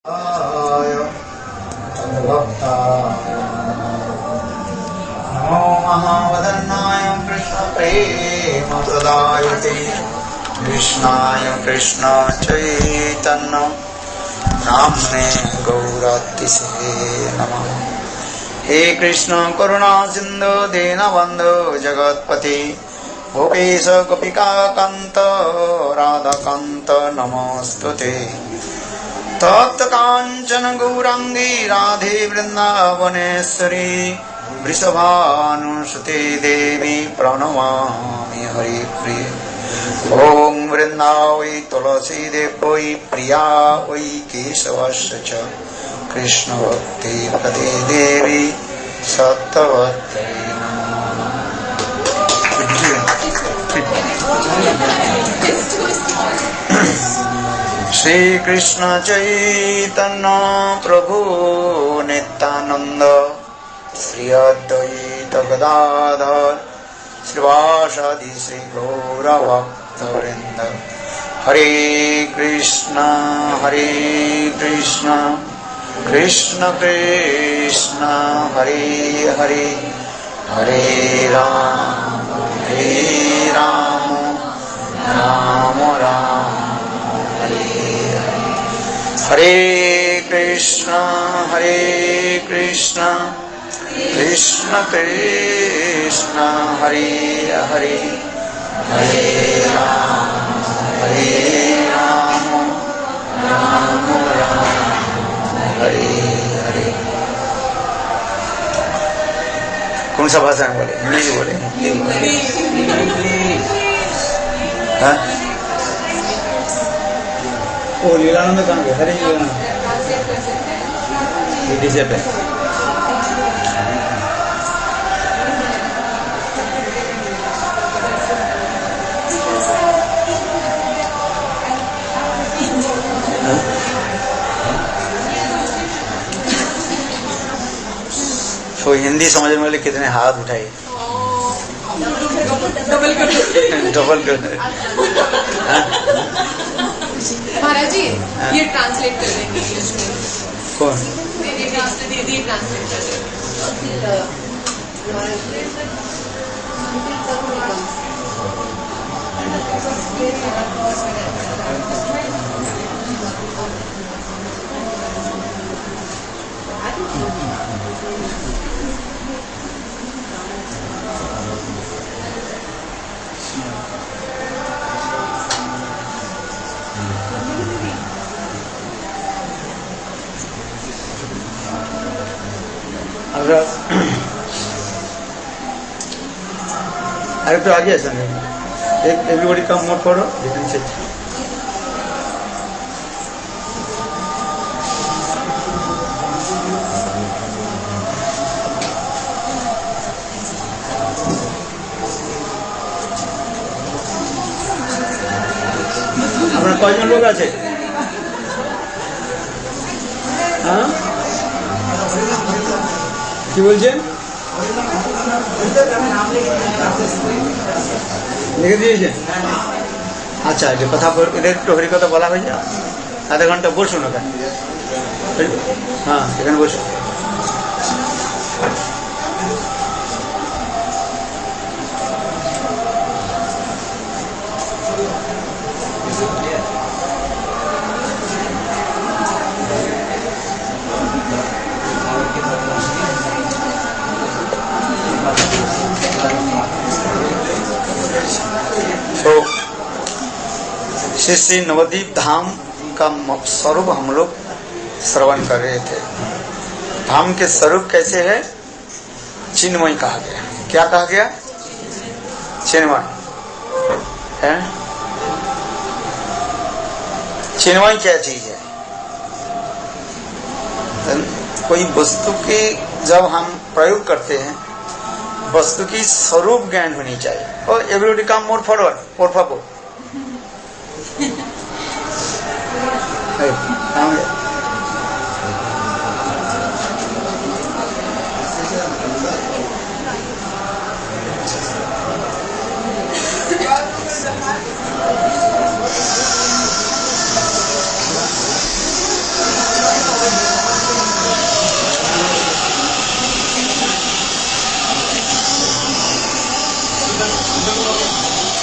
नमो महावदन्नाय कृष्ण प्रेम प्रदायते कृष्णाय कृष्ण चैतन्य नाम्ने गौरातिसे नमः। हे कृष्ण करुणा सिंधु दीनबन्धु जगत्पति गोपेश गोपिका कांत राधाकांत नमोस्तुते। तप्त कांचन गौरांगी राधे वृंदावनेश्वरी वृषभानुसुते देवी प्रणमामि हरिप्रिये। ओं वृंदावै तुलसी देवै प्रिया वै केशवस्य च कृष्ण भक्ति पदे देवी सत्यवत्यै श्री कृष्ण चैतन्य प्रभु नित्यानंद श्री अद्वैत गदाधर श्रीवासादि श्री गौरभक्तवृंद। हरे कृष्ण कृष्ण कृष्ण हरे हरे हरे राम राम राम हरे कृष्ण कृष्ण कृष्ण हरे हरे हरे राम राम हरे हरे। कौन सा भाषा में बोले? हिंदी में बोले? हाँ? वो लीलानंद कहाँ गए? हरे लीलानंद डीजे पे तो हिंदी समझने वाले कितने हाथ उठाए? डबल कर महाराज जी ये ट्रांसलेट कर देंगे इंग्लिश में। कौन? दीदी ट्रांसलेट कर देंगे। अरे तो आगे ऐसा नहीं, everybody come more for differentiate. আপনার কয়জন লোক আছে? হ্যাঁ কি বলছেন? লিখে দিয়েছেন? আচ্ছা এটা কথা এদের একটু হরি কথা বলা হয়েছে, আধা ঘন্টা বসুন ওখানে। হ্যাঁ এখানে বসুন। तो श्री नवद्वीप धाम का स्वरूप हम लोग श्रवण कर रहे थे। धाम के स्वरूप कैसे है? चिन्मय कहा गया। क्या कहा गया? चिन्मय है। चिन्मय क्या चीज है? कोई वस्तु की जब हम प्रयोग करते हैं वस्तु की स्वरूप ज्ञान होनी चाहिए। और एवरीबॉडी कम मोर फॉरवर्ड और फापो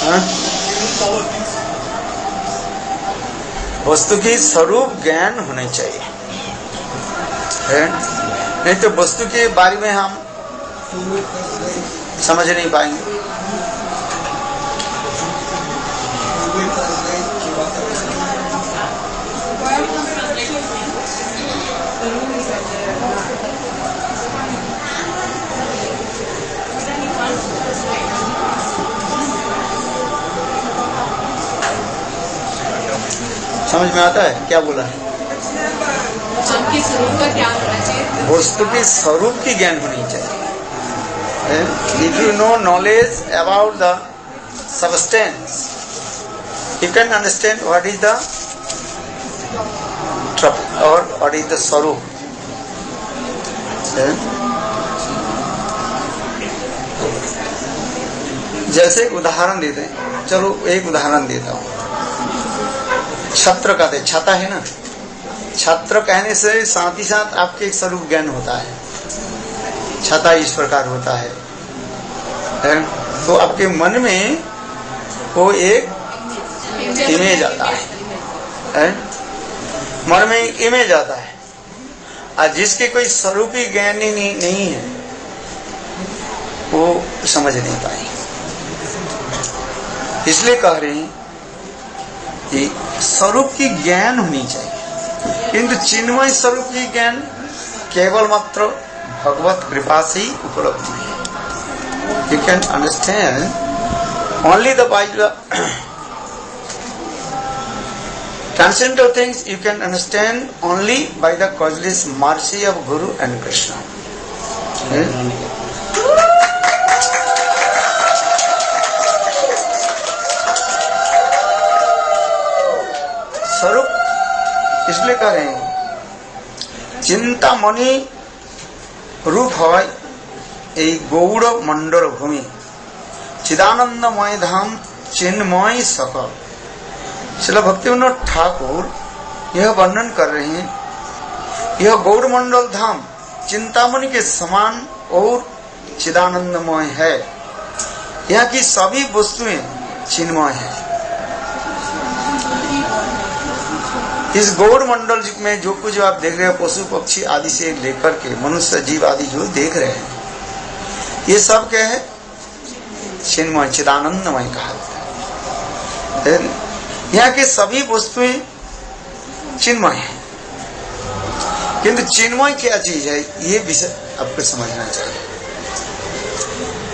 हाँ? वस्तु की स्वरूप ज्ञान होनी चाहिए, है? नहीं तो वस्तु के बारे में हम समझ नहीं पाएंगे। समझ में आता है क्या बोला है? आपके स्वरूप का क्या होना चाहिए? वस्तु के स्वरूप की ज्ञान होनी चाहिए। If you know knowledge about the substance, you can understand what is the truth or what is the swarup. जैसे उदाहरण देते हैं, चलो एक उदाहरण देता हूँ। छत्र का दे, छाता है ना, छात्र कहने से साथ ही साथ आपके एक स्वरूप ज्ञान होता है। छाता इस प्रकार होता है, तो आपके मन में वो एक इमेज आता है, मन में एक इमेज आता है। और जिसके कोई स्वरूपी ज्ञान ही नहीं है वो समझ नहीं पाए। इसलिए कह रहे हैं कि स्वरूप की ज्ञान होनी चाहिए, किंतु चिन्मय स्वरूप की ज्ञान केवल मात्र भगवत कृपा से ही उपलब्ध है। You can understand only by the transcendental things. You can understand only by the causeless mercy of Guru and Krishna. स्वरूप इसलिए कह रहे हैं, चिंतामणि रूप है এই গৌড় मंडल भूमि, चिदानंदमय धाम चिन्मय सकल। श्रील भक्तिविनोद ठाकुर यह वर्णन कर रहे हैं, यह गौड़ मंडल धाम चिंतामणि के समान और चिदानंदमय है। यहाँ की सभी वस्तुएं चिन्मय है। इस गौड़ मंडल में जो कुछ आप देख रहे हो, पशु पक्षी आदि से लेकर के मनुष्य जीव आदि जो देख रहे हैं, ये सब क्या है? चिन्मय चिदानंदमय कहा जाता है। यहाँ के सभी वस्तुएं चिन्मय है, किंतु चिन्मय क्या चीज है ये विषय आपको समझना चाहिए।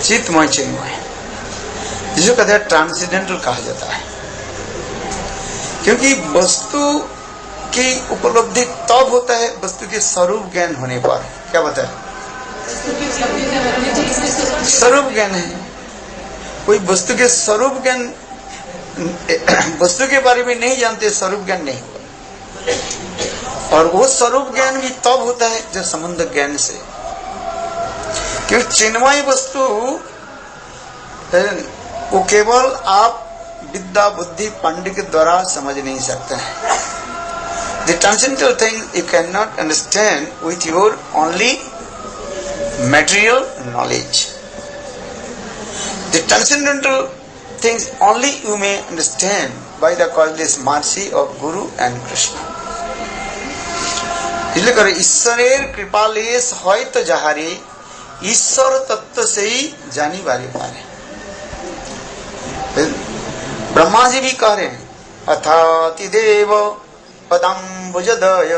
चित्तमय चिन्मय जिसे कहते हैं ट्रांसेंडेंटल कहा जाता है, क्योंकि वस्तु की उपलब्धि तब होता है वस्तु के स्वरूप ज्ञान होने पर। क्या बताए? स्वरूप ज्ञान है। कोई वस्तु के स्वरूप ज्ञान, वस्तु के बारे में नहीं जानते, स्वरूप ज्ञान नहीं होगा। और वो स्वरूप ज्ञान भी तब होता है जब संबंध ज्ञान से, क्योंकि चिन्मय वस्तु वो केवल आप विद्या बुद्धि पंडित के द्वारा समझ नहीं सकते हैं। The transcendental thing you cannot understand with your only material knowledge. The transcendental things only you may understand by the causeless mercy of Guru and Krishna. इसलिए करे ईश्वरेर कृपालेश হয় তো যাহারে ईश्वर तत्व से ही जानी बारी पारे। ब्रह्मा जी भी कह रहे हैं, अथाति देव पदम्बुजदय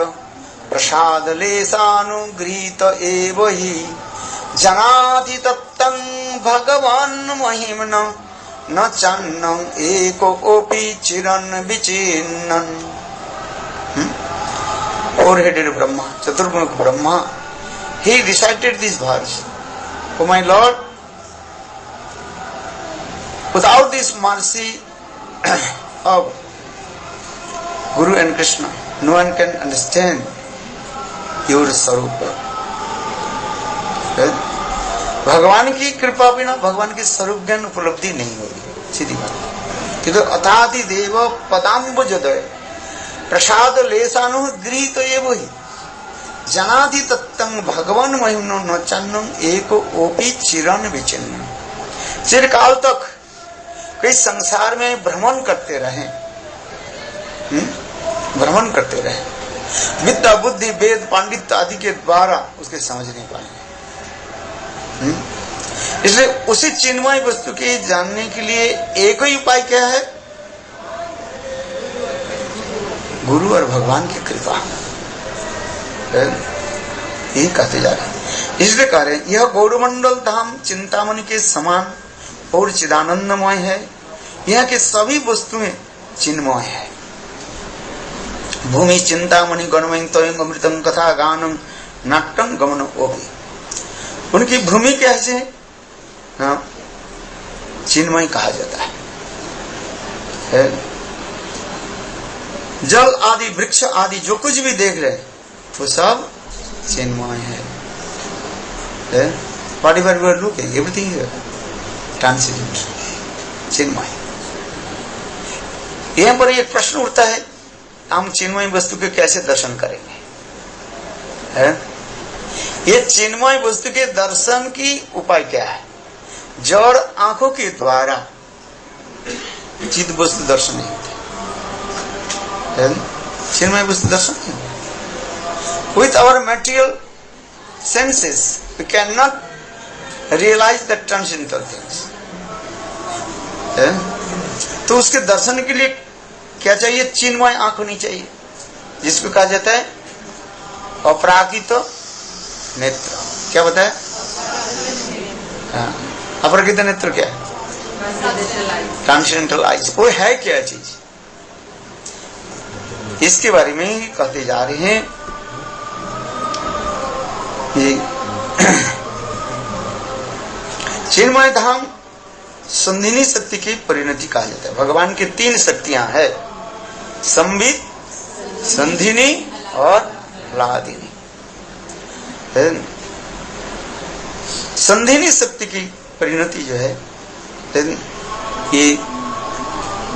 प्रसाद लेशानुगृहीत एव हि जनाति तत्तं भगवान महिम्न न चन्नं एकोऽपि चिरन् विचिन्नन्। Four-headed Brahma, Chaturmukh Brahma, he recited this verse. Oh my Lord, without this mercy of Guru and Krishna, no one can understand your Sarupa. भगवान की कृपा बिना भगवान के स्वरूप ज्ञान उपलब्धि नहीं होगी, सीधी बात। किंतु अथाति देव पदाम्बुजदय प्रसाद लेशानु गृहीत एव हि जनाति तत्तं भगवान महिम्नो न चन्नं एको ओपि चिरन विचिन्न। चिरकाल तक कि संसार में भ्रमण करते रहे, भ्रमण करते रहे, विद्या बुद्धि वेद पांडित्य आदि के द्वारा उसके समझ नहीं पाएंगे। इसलिए उसी चिन्मय वस्तु के जानने के लिए एक ही उपाय क्या है? गुरु और भगवान की कृपा। यही कहते जा रहे हैं। इसलिए कह रहे हैं यह गौरमंडल धाम चिंतामणि के समान और चिदानंदमय है। यहाँ के सभी वस्तुएं चिन्मय है। भूमि चिंतामणि गणमय तयंग अमृतम कथा गानम नाट्यम गमन ओभी। उनकी भूमि कैसे चिन्मय कहा जाता है। जल आदि वृक्ष आदि जो कुछ भी देख रहे वो सब चिन्मय है। Whatever we are looking, everything is transient, चिन्मय। यहाँ पर एक प्रश्न उठता है, हम चिन्मय वस्तु के कैसे दर्शन करेंगे? ये चिन्मय वस्तु के दर्शन की उपाय क्या है? जड़ आंखों के द्वारा चिद वस्तु दर्शन नहीं होते, चिन्मय वस्तु दर्शन नहीं होते। With our material senses, we cannot realize the transcendental things. तो उसके दर्शन के लिए क्या चाहिए? चिन्मय आंख होनी चाहिए, जिसको कहा जाता है अपराकित नेत्र। क्या बताया? अपराकित नेत्र क्या है? Transcendental eyes. वो है क्या चीज? इसके बारे में कहते जा रहे हैं। चिन्मय धाम संधिनी शक्ति की परिणति कहा जाता है। भगवान की 3 शक्तियां है, संबित, संधिनी और ह्लादिनी। संधिनी शक्ति की परिणति जो है ये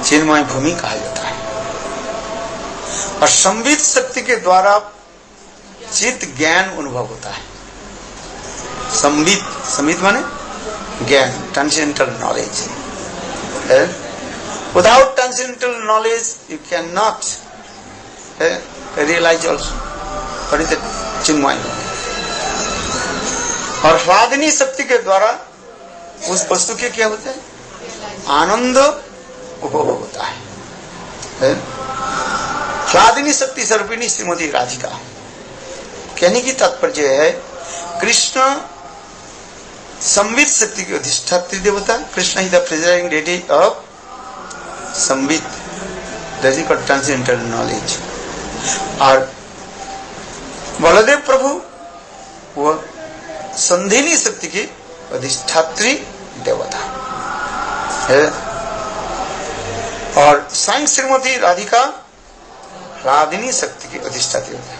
चिन्मय भूमि कहा जाता है। और संबित शक्ति के द्वारा चित्त ज्ञान अनुभव होता है। संबित, संबित माने ज्ञान, transcendental knowledge. Without transcendental knowledge you can not realise also what is चिन्मय। और ह्लादिनी शक्ति के द्वारा उस वस्तु के क्या होता है? आनंद उपभोग होता है। ह्लादिनी शक्ति स्वरूपिणी श्रीमती राधिका। कहने की तात्पर्य है कृष्ण संबित शक्ति की अधिष्ठात्री देवता। Krishna is the president deity of Sambit, that is called transcendental knowledge. और बलदेव प्रभु वो संधिनी शक्ति की अधिष्ठात्री देवता है। और साईं श्रीमती राधिका ह्लादिनी शक्ति की अधिष्ठात्री होता है।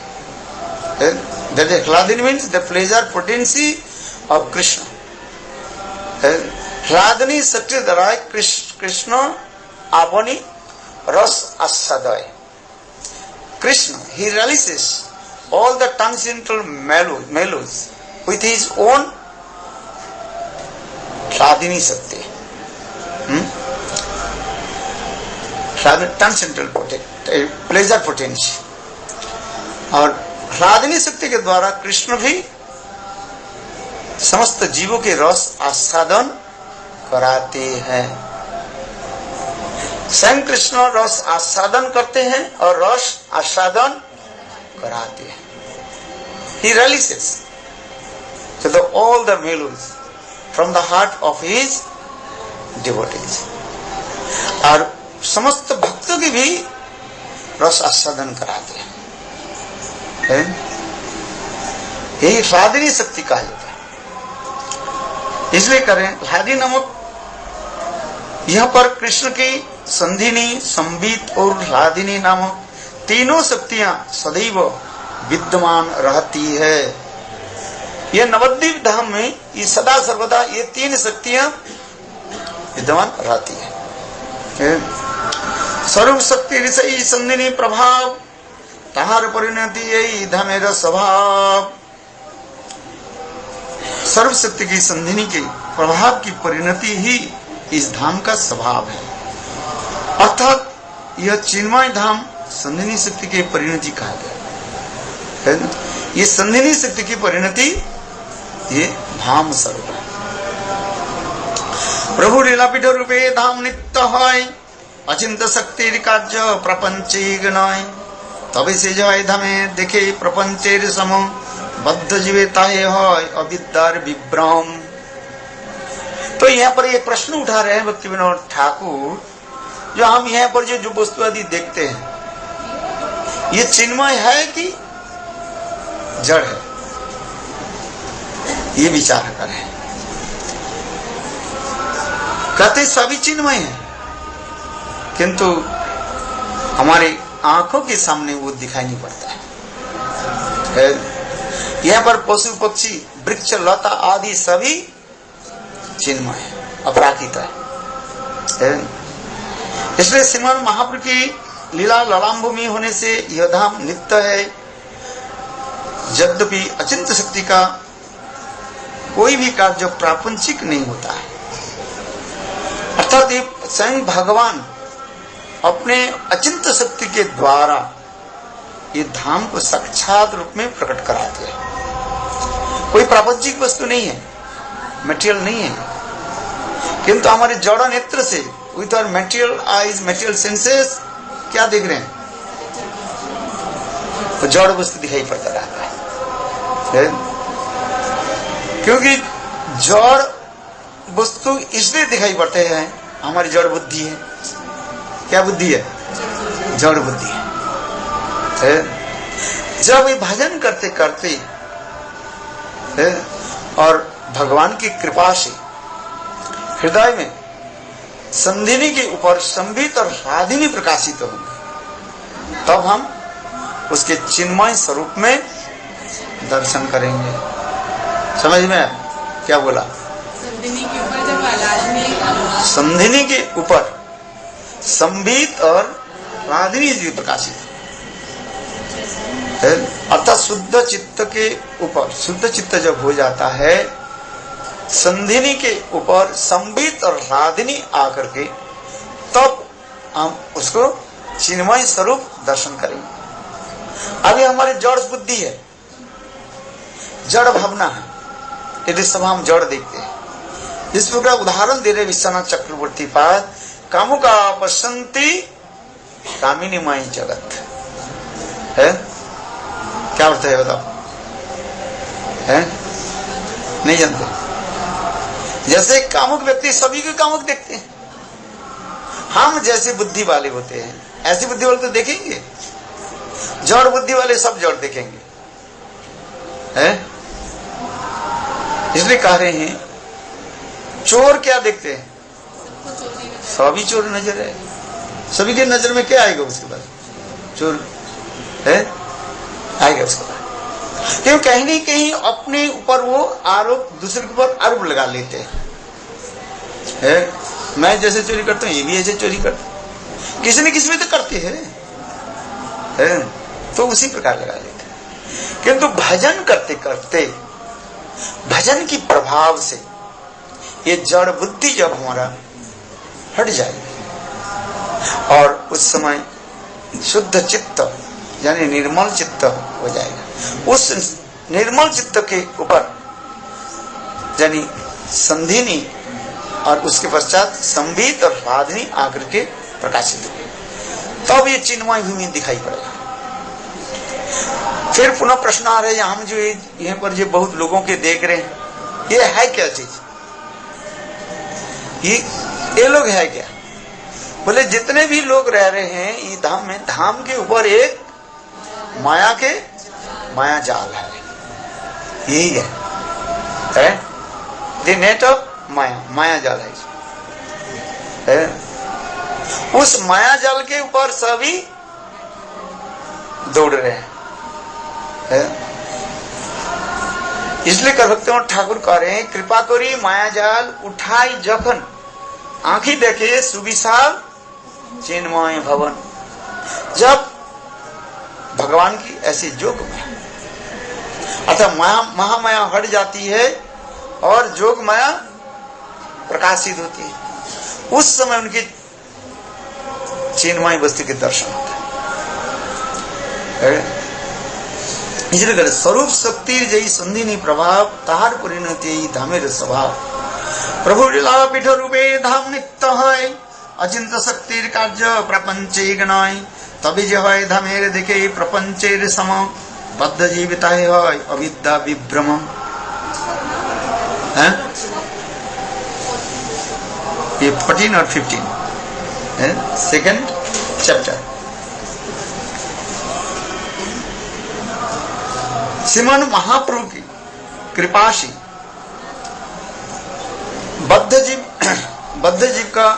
That is Hladini means the pleasure potency of Krishna. Hladini शक्ति द्वारा कृष्ण अपनी रस आस्वादय। Krishna, he realizes all the transcendental mellows with his own Hladini शक्ति। Transcendental pleasure potency। और ह्लादिनी शक्ति के द्वारा कृष्ण भी समस्त जीवों के रस आस्वादन कराते हैं। स्वयं कृष्ण रस आस्वादन करते हैं और रस आस्वादन कराते हैं। He releases to all the mellows from the heart of his devotees। और समस्त भक्तों की भी रस आस्वादन कराते हैं। यही ह्लादिनी शक्ति कहा जाता है। इसलिए करें ह्लादिनी नामक यहाँ पर कृष्ण की संधिनी, संबित और ह्लादिनी नामक तीनों शक्तियां सदैव विद्यमान रहती है। यह नवद्वीप धाम में ये सदा सर्वदा ये 3 शक्तियां विद्यमान रहती है। स्वरूप शक्ति ऋषि संधिनी प्रभाव ताहार परिणति यही धमेर स्वभाव। सर्व शक्ति की संधिनी के प्रभाव की परिणति ही इस धाम का स्वभाव है। अर्थात यह चिन्मय धाम संधिनी शक्ति की परिणति कहा गया है। ये संधिनी शक्ति की परिणति ये धाम स्वरूप है। प्रभु लीलापीठ रूपे धाम नित्य है, अचिंत शक्ति कार्य प्रपंचे गणाय, तबे से जय धामे देखे प्रपंचेर सम, बद्ध जीवे ताहे है अविद्यार विभ्रम। तो यहाँ पर एक प्रश्न उठा रहे हैं भक्ति विनोद ठाकुर, जो हम यहाँ पर जो वस्तु आदि देखते हैं ये चिन्मय है कि जड़ है, ये विचार करें। कहते सभी चिन्मय है, किंतु हमारे आंखों के सामने वो दिखाई नहीं पड़ता है। यहाँ पर पशु पक्षी वृक्ष लता आदि सभी चिन्मय है, अपराकृत है। इसलिए श्रीमद् महाप्रभु की लीला ललाम्भूमि होने से यह धाम नित्य है। यद्यपि अचिंत शक्ति का कोई भी कार्य प्रापंचिक नहीं होता है, अर्थात स्वयं भगवान अपने अचिंत शक्ति के द्वारा ये धाम को साक्षात रूप में प्रकट कराते हैं। कोई प्रापंचिक वस्तु नहीं है, मटेरियल नहीं है, किंतु हमारे जड़ नेत्र से with our material eyes material senses क्या देख रहे हैं, तो जड़ वस्तु दिखाई पड़ता रहता है। क्योंकि जड़ वस्तु इसलिए दिखाई पड़ते हैं, हमारी जड़ बुद्धि है। क्या बुद्धि है? जड़ बुद्धि है। जब ये भजन करते करते और भगवान की कृपा से हृदय में संधिनी के ऊपर संबित और राधिनी प्रकाशित होंगे, तब हम उसके चिन्मय स्वरूप में दर्शन करेंगे। समझ में क्या बोला? संधिनी के ऊपर जब राधिनी, संधिनी के ऊपर संबित और राधिनी जी प्रकाशित है, अर्थात शुद्ध चित्त के ऊपर, शुद्ध चित्त जब हो जाता है, संधिनी के ऊपर संबित और राधिनी आकर के, तब हम उसको चिन्मय स्वरूप दर्शन करेंगे। अभी हमारी जड़ बुद्धि है, जड़ भावना है, यदि सब हम जड़ देखते हैं। इस प्रकार उदाहरण दे रहे विश्वनाथ चक्रवर्ती पाद, कामुका पश्यन्ति कामिनीमय जगत है। क्या अर्थ है बताओ? है नहीं जानते? जैसे कामुक व्यक्ति सभी के कामुक देखते हैं, हम जैसे बुद्धि वाले होते हैं ऐसी बुद्धि वाले तो देखेंगे, जड़ बुद्धि वाले सब जड़ देखेंगे। है इसलिए कह रहे हैं चोर क्या देखते हैं? सभी चोर नजर है, सभी के नजर में क्या आएगा उसके बाद? चोर है आएगा उसके बाद। क्यों? कहीं नहीं कहीं अपने ऊपर वो आरोप, दूसरे के ऊपर आरोप लगा लेते हैं। मैं जैसे चोरी करता हूँ ये भी ऐसे चोरी करते, किसी न किसी में तो करते हैं, तो उसी प्रकार लगा लेते हैं। किंतु भजन करते करते, भजन की प्रभाव से ये जड़ बुद्धि जब हमारा हट जाएगी और उस समय शुद्ध चित्त यानी निर्मल चित्त हो जाएगा। उस निर्मल चित्त के ऊपर यानी संधिनी और उसके पश्चात संबित और राधिनी आकर के प्रकाशित होगी, तब ये चिन्मय भूमि दिखाई पड़ेगा। फिर पुनः प्रश्न आ रहे हैं, हम जो यहाँ पर जो बहुत लोगों के देख रहे हैं, ये है क्या चीज? ये लोग है क्या? बोले जितने भी लोग रह रहे हैं ये धाम में, धाम के ऊपर एक माया के माया जाल है, यही है द नेट ऑफ माया, माया जाल है। उस माया जाल के ऊपर सभी दौड़ रहे हैं। इसलिए कर भक्तों ठाकुर कह रहे हैं, कृपा करी माया जाल उठाई जखन, आंखी देखे सुविशाल चिन्मय भवन। जब भगवान की ऐसी जोग में अर्थात महामाया हट जाती है और जोग माया प्रकाशित होती है, उस समय उनके चिन्मय वस्तु के दर्शन होते हैं। इसलिए कहते स्वरूप शक्ति जय संधिनी प्रभाव ताहार परिणति धामेर स्वभाव। प्रभु लीला पीठ रूपे धाम नित्य है अचिंत शक्तिर कार्य प्रपंचे गणाय तभी जो है धामेर देखे प्रपंचेर सम बद्ध जीविता है अविद्या विभ्रम। ये 14 और 15 सेकंड चैप्टर। श्रीमान महाप्रभु की कृपा से बद्ध जीव का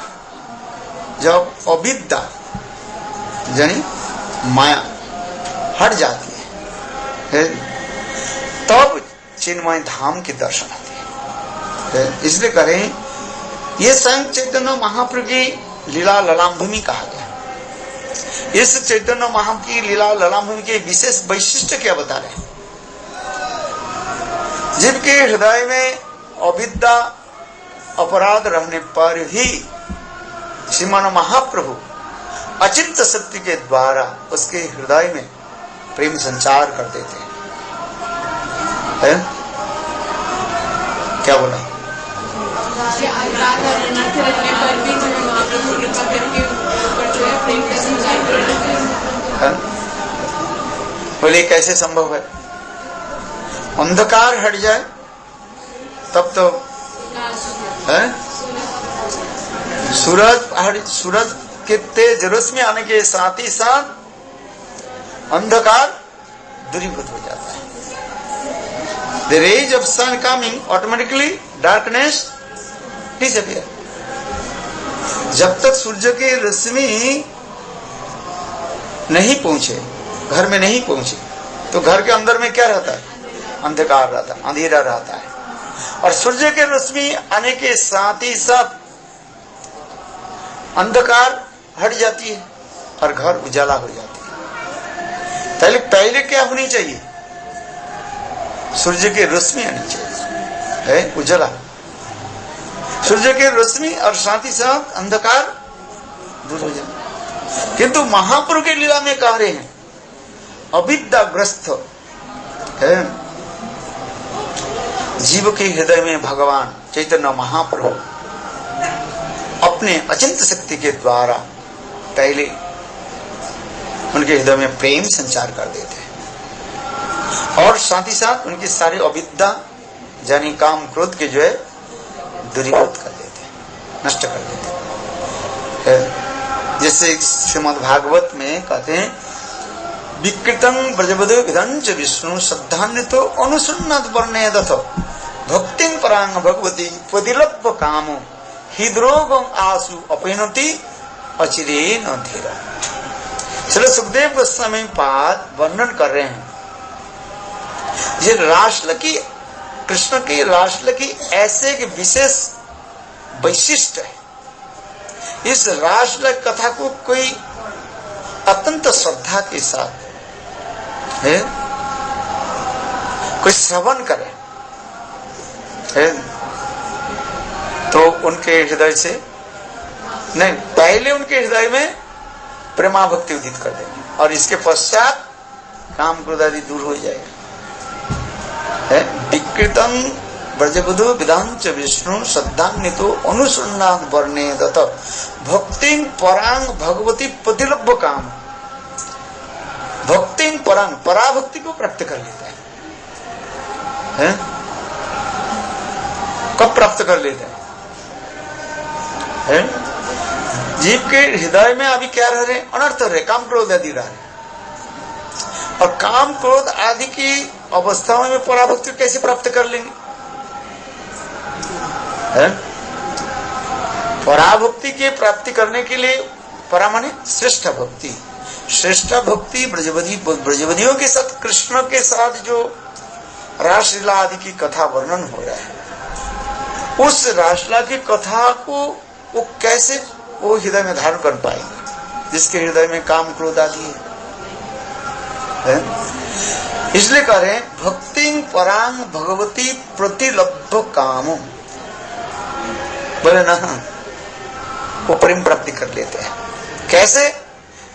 जब अविद्या यानी माया हट जाती है तब चिन्मय धाम के दर्शन होते हैं। इसलिए करें ये स्वयं चैतन्य महाप्रभु की लीला ललामभूमि कहा गया। इस चैतन्य महाप्रभु की लीला ललामभूमि के विशेष वैशिष्ट्य क्या बता रहे हैं? जिनके हृदय में अविद्या अपराध रहने पर ही श्रीमान महाप्रभु अचिंत शक्ति के द्वारा उसके हृदय में प्रेम संचार कर देते हैं। क्या बोला? बोले कैसे संभव है? अंधकार हट जाए तब तो है सूरज के तेज रोशनी आने के साथ ही साथ अंधकार दूरीभूत हो जाता है। The rays of sun coming automatically darkness disappear। जब तक सूर्य की रोशनी नहीं पहुंचे, घर में नहीं पहुंचे, तो घर के अंदर में क्या रहता है? अंधकार रहता है, अंधेरा रहता है। और सूर्य की रोशनी आने के साथ ही साथ अंधकार हट जाती है और घर उजाला हो जाती है। पहले क्या होनी चाहिए? सूर्य की रोशनी आनी चाहिए, है उजाला। सूर्य की रोशनी और साथ ही साथ अंधकार दूर हो जाए। किंतु महाप्रभु की लीला में कह रहे हैं अविद्याग्रस्त है जीव के हृदय में भगवान चैतन्य महाप्रभु अपने अचिंत शक्ति के द्वारा पहले उनके हृदय में प्रेम संचार कर देते हैं और साथ ही साथ उनकी सारी अविद्या यानी काम क्रोध के जो है दूरीभूत कर देते हैं, नष्ट कर देते हैं। जैसे श्रीमद् भागवत में कहते हैं विकृतं ब्रजवधो विधंच विष्णु श्रद्धान्वितो अनुसन्नत वर्णे दथ भक्तिं परांग भगवती त्वदिलब्ध कामो हृद्रोगं आसु अपैनति अचिरेण धीरा। श्री सुखदेव गोस्वामी पाद वर्णन कर रहे हैं ये रासलीला की कृष्ण की रासलीला की ऐसे एक विशेष वैशिष्ट है। इस रासलीला कथा को कोई अत्यंत श्रद्धा के साथ है कोई श्रवण करे है तो उनके हृदय से नहीं, पहले उनके हृदय में प्रेमा भक्ति उदित कर देंगे और इसके पश्चात काम क्रोध आदि दूर हो जाएगा। विकृतं ब्रजवधू विधांच विष्णु श्रद्धान्वितो अनुसन्नाद वर्णे दत्त भक्तिं परांग भगवती प्रतिलभ्य काम। भक्तिं परांग पराभक्ति को प्राप्त कर लेता है? कब प्राप्त कर लेता है? जीव के हृदय में अभी क्या रह रहे? अनर्थ रहे, काम क्रोध आदि रह रहे और काम क्रोध आदि की अवस्थाओं में पराभक्ति कैसे प्राप्त कर लेंगे? पराभक्ति के प्राप्ति करने के लिए परा माने श्रेष्ठ भक्ति। श्रेष्ठ भक्ति ब्रजवधियों के साथ कृष्ण के साथ जो रासलीला आदि की कथा वर्णन हो रहा है उस रासलीला की कथा को वो कैसे वो हृदय में धारण कर पाएंगे जिसके हृदय में काम क्रोध आदि है? इसलिए कह रहे भक्तिं परांग भगवती प्रतिलब्ध काम। बोले ना वो प्रेम प्राप्ति कर लेते हैं। कैसे?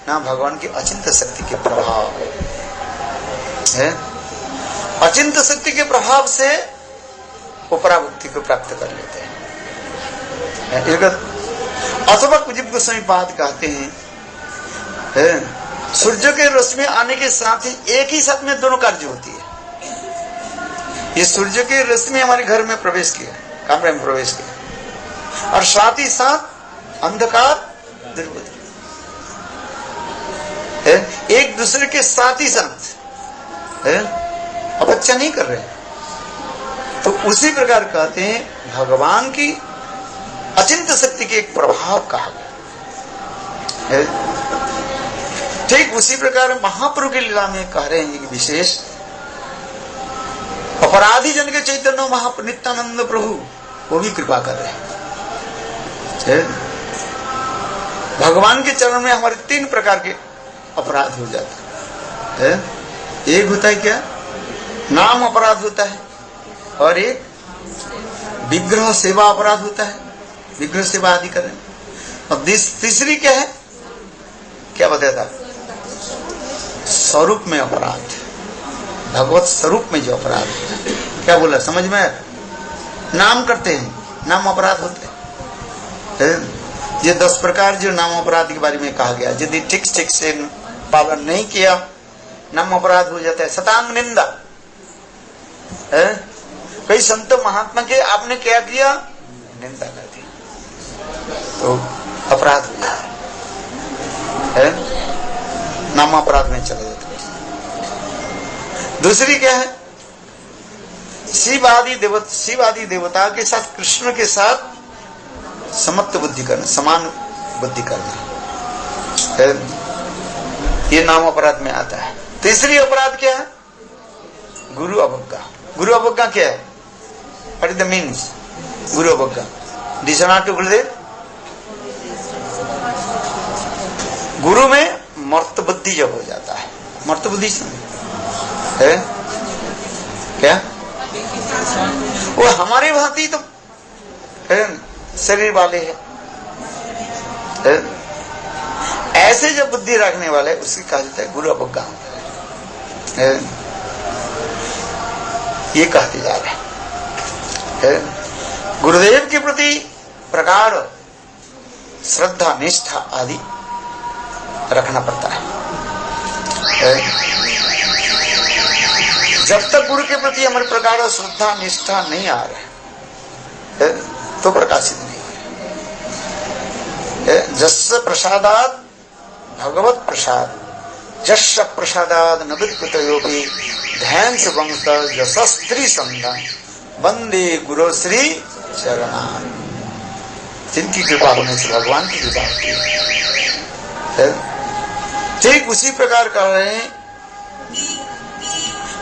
ना भगवान की अचिंत्य शक्ति के प्रभाव है, अचिंत्य शक्ति के प्रभाव से वो पराभक्ति को प्राप्त कर लेते हैं। अथवा कुछ गोस्वामी पाद कहते हैं, सूर्य के रोशनी आने के साथ ही एक ही साथ में दोनों कार्य होती है। ये सूर्य की रोशनी हमारे घर में प्रवेश किया, कमरे में प्रवेश किया, और साथ ही साथ अंधकार दूर है, एक दूसरे के साथ ही साथ है, अपचय नहीं कर रहे। तो उसी प्रकार कहते हैं भगवान की अचिंत्य शक्ति के एक प्रभाव कहा गया। ठीक उसी प्रकार महाप्रभु की लीला में कह रहे हैं कि विशेष अपराधी जन के चैतन्य महानित्यानंद प्रभु वो भी कृपा कर रहे हैं। भगवान के चरण में हमारे 3 प्रकार के अपराध हो जाता है। एक होता है क्या? नाम अपराध होता है, और एक विग्रह सेवा अपराध होता है, विग्रह सेवा आदि करें। और तीसरी क्या है? क्या बताया था? स्वरूप में अपराध, भगवत स्वरूप में जो अपराध है। क्या बोला समझ में? नाम करते हैं, नाम अपराध होते हैं। ये 10 प्रकार जो नाम अपराध के बारे में कहा गया, यदि ठीक से पालन नहीं किया नाम अपराध हो जाता है। शतांग निंदा, कई संत महात्मा के आपने क्या किया? निंदा कर दी, तो अपराध हो जाता है, नाम अपराध में चले जाते हैं। दूसरी क्या है? शिव आदि देवता के साथ, कृष्ण के साथ समत्व बुद्धि करना, समान बुद्धि करना, ये नाम अपराध में आता है। तीसरी अपराध क्या है? गुरु अवज्ञा। गुरु अवज्ञा क्या है? What is the means? गुरु अवज्ञा, डिसऑनर टू गुरुदेव। गुरु में मर्त बुद्धि जब हो जाता है, मर्त बुद्धि है क्या? वो हमारे भांति तो शरीर वाले है, ऐसे जब बुद्धि रखने वाले उसकी कहा जाता है गुरु अवज्ञा। ये कहते जा रहे हैं। गुरुदेव के प्रति प्रगाढ़ श्रद्धा निष्ठा आदि रखना पड़ता है। जब तक गुरु के प्रति हमारे प्रगाढ़ श्रद्धा निष्ठा नहीं आ रहा है तो प्रकाशित नहीं है। जस्य प्रसादात भगवत प्रसाद, जस्य प्रसादाद न विकृतयोपि ध्यान से वंश यशस्त्री संधान वंदे गुरु श्री चरणान। जिनकी कृपा होने से भगवान की कृपा होती है। ठीक उसी प्रकार कह रहे हैं,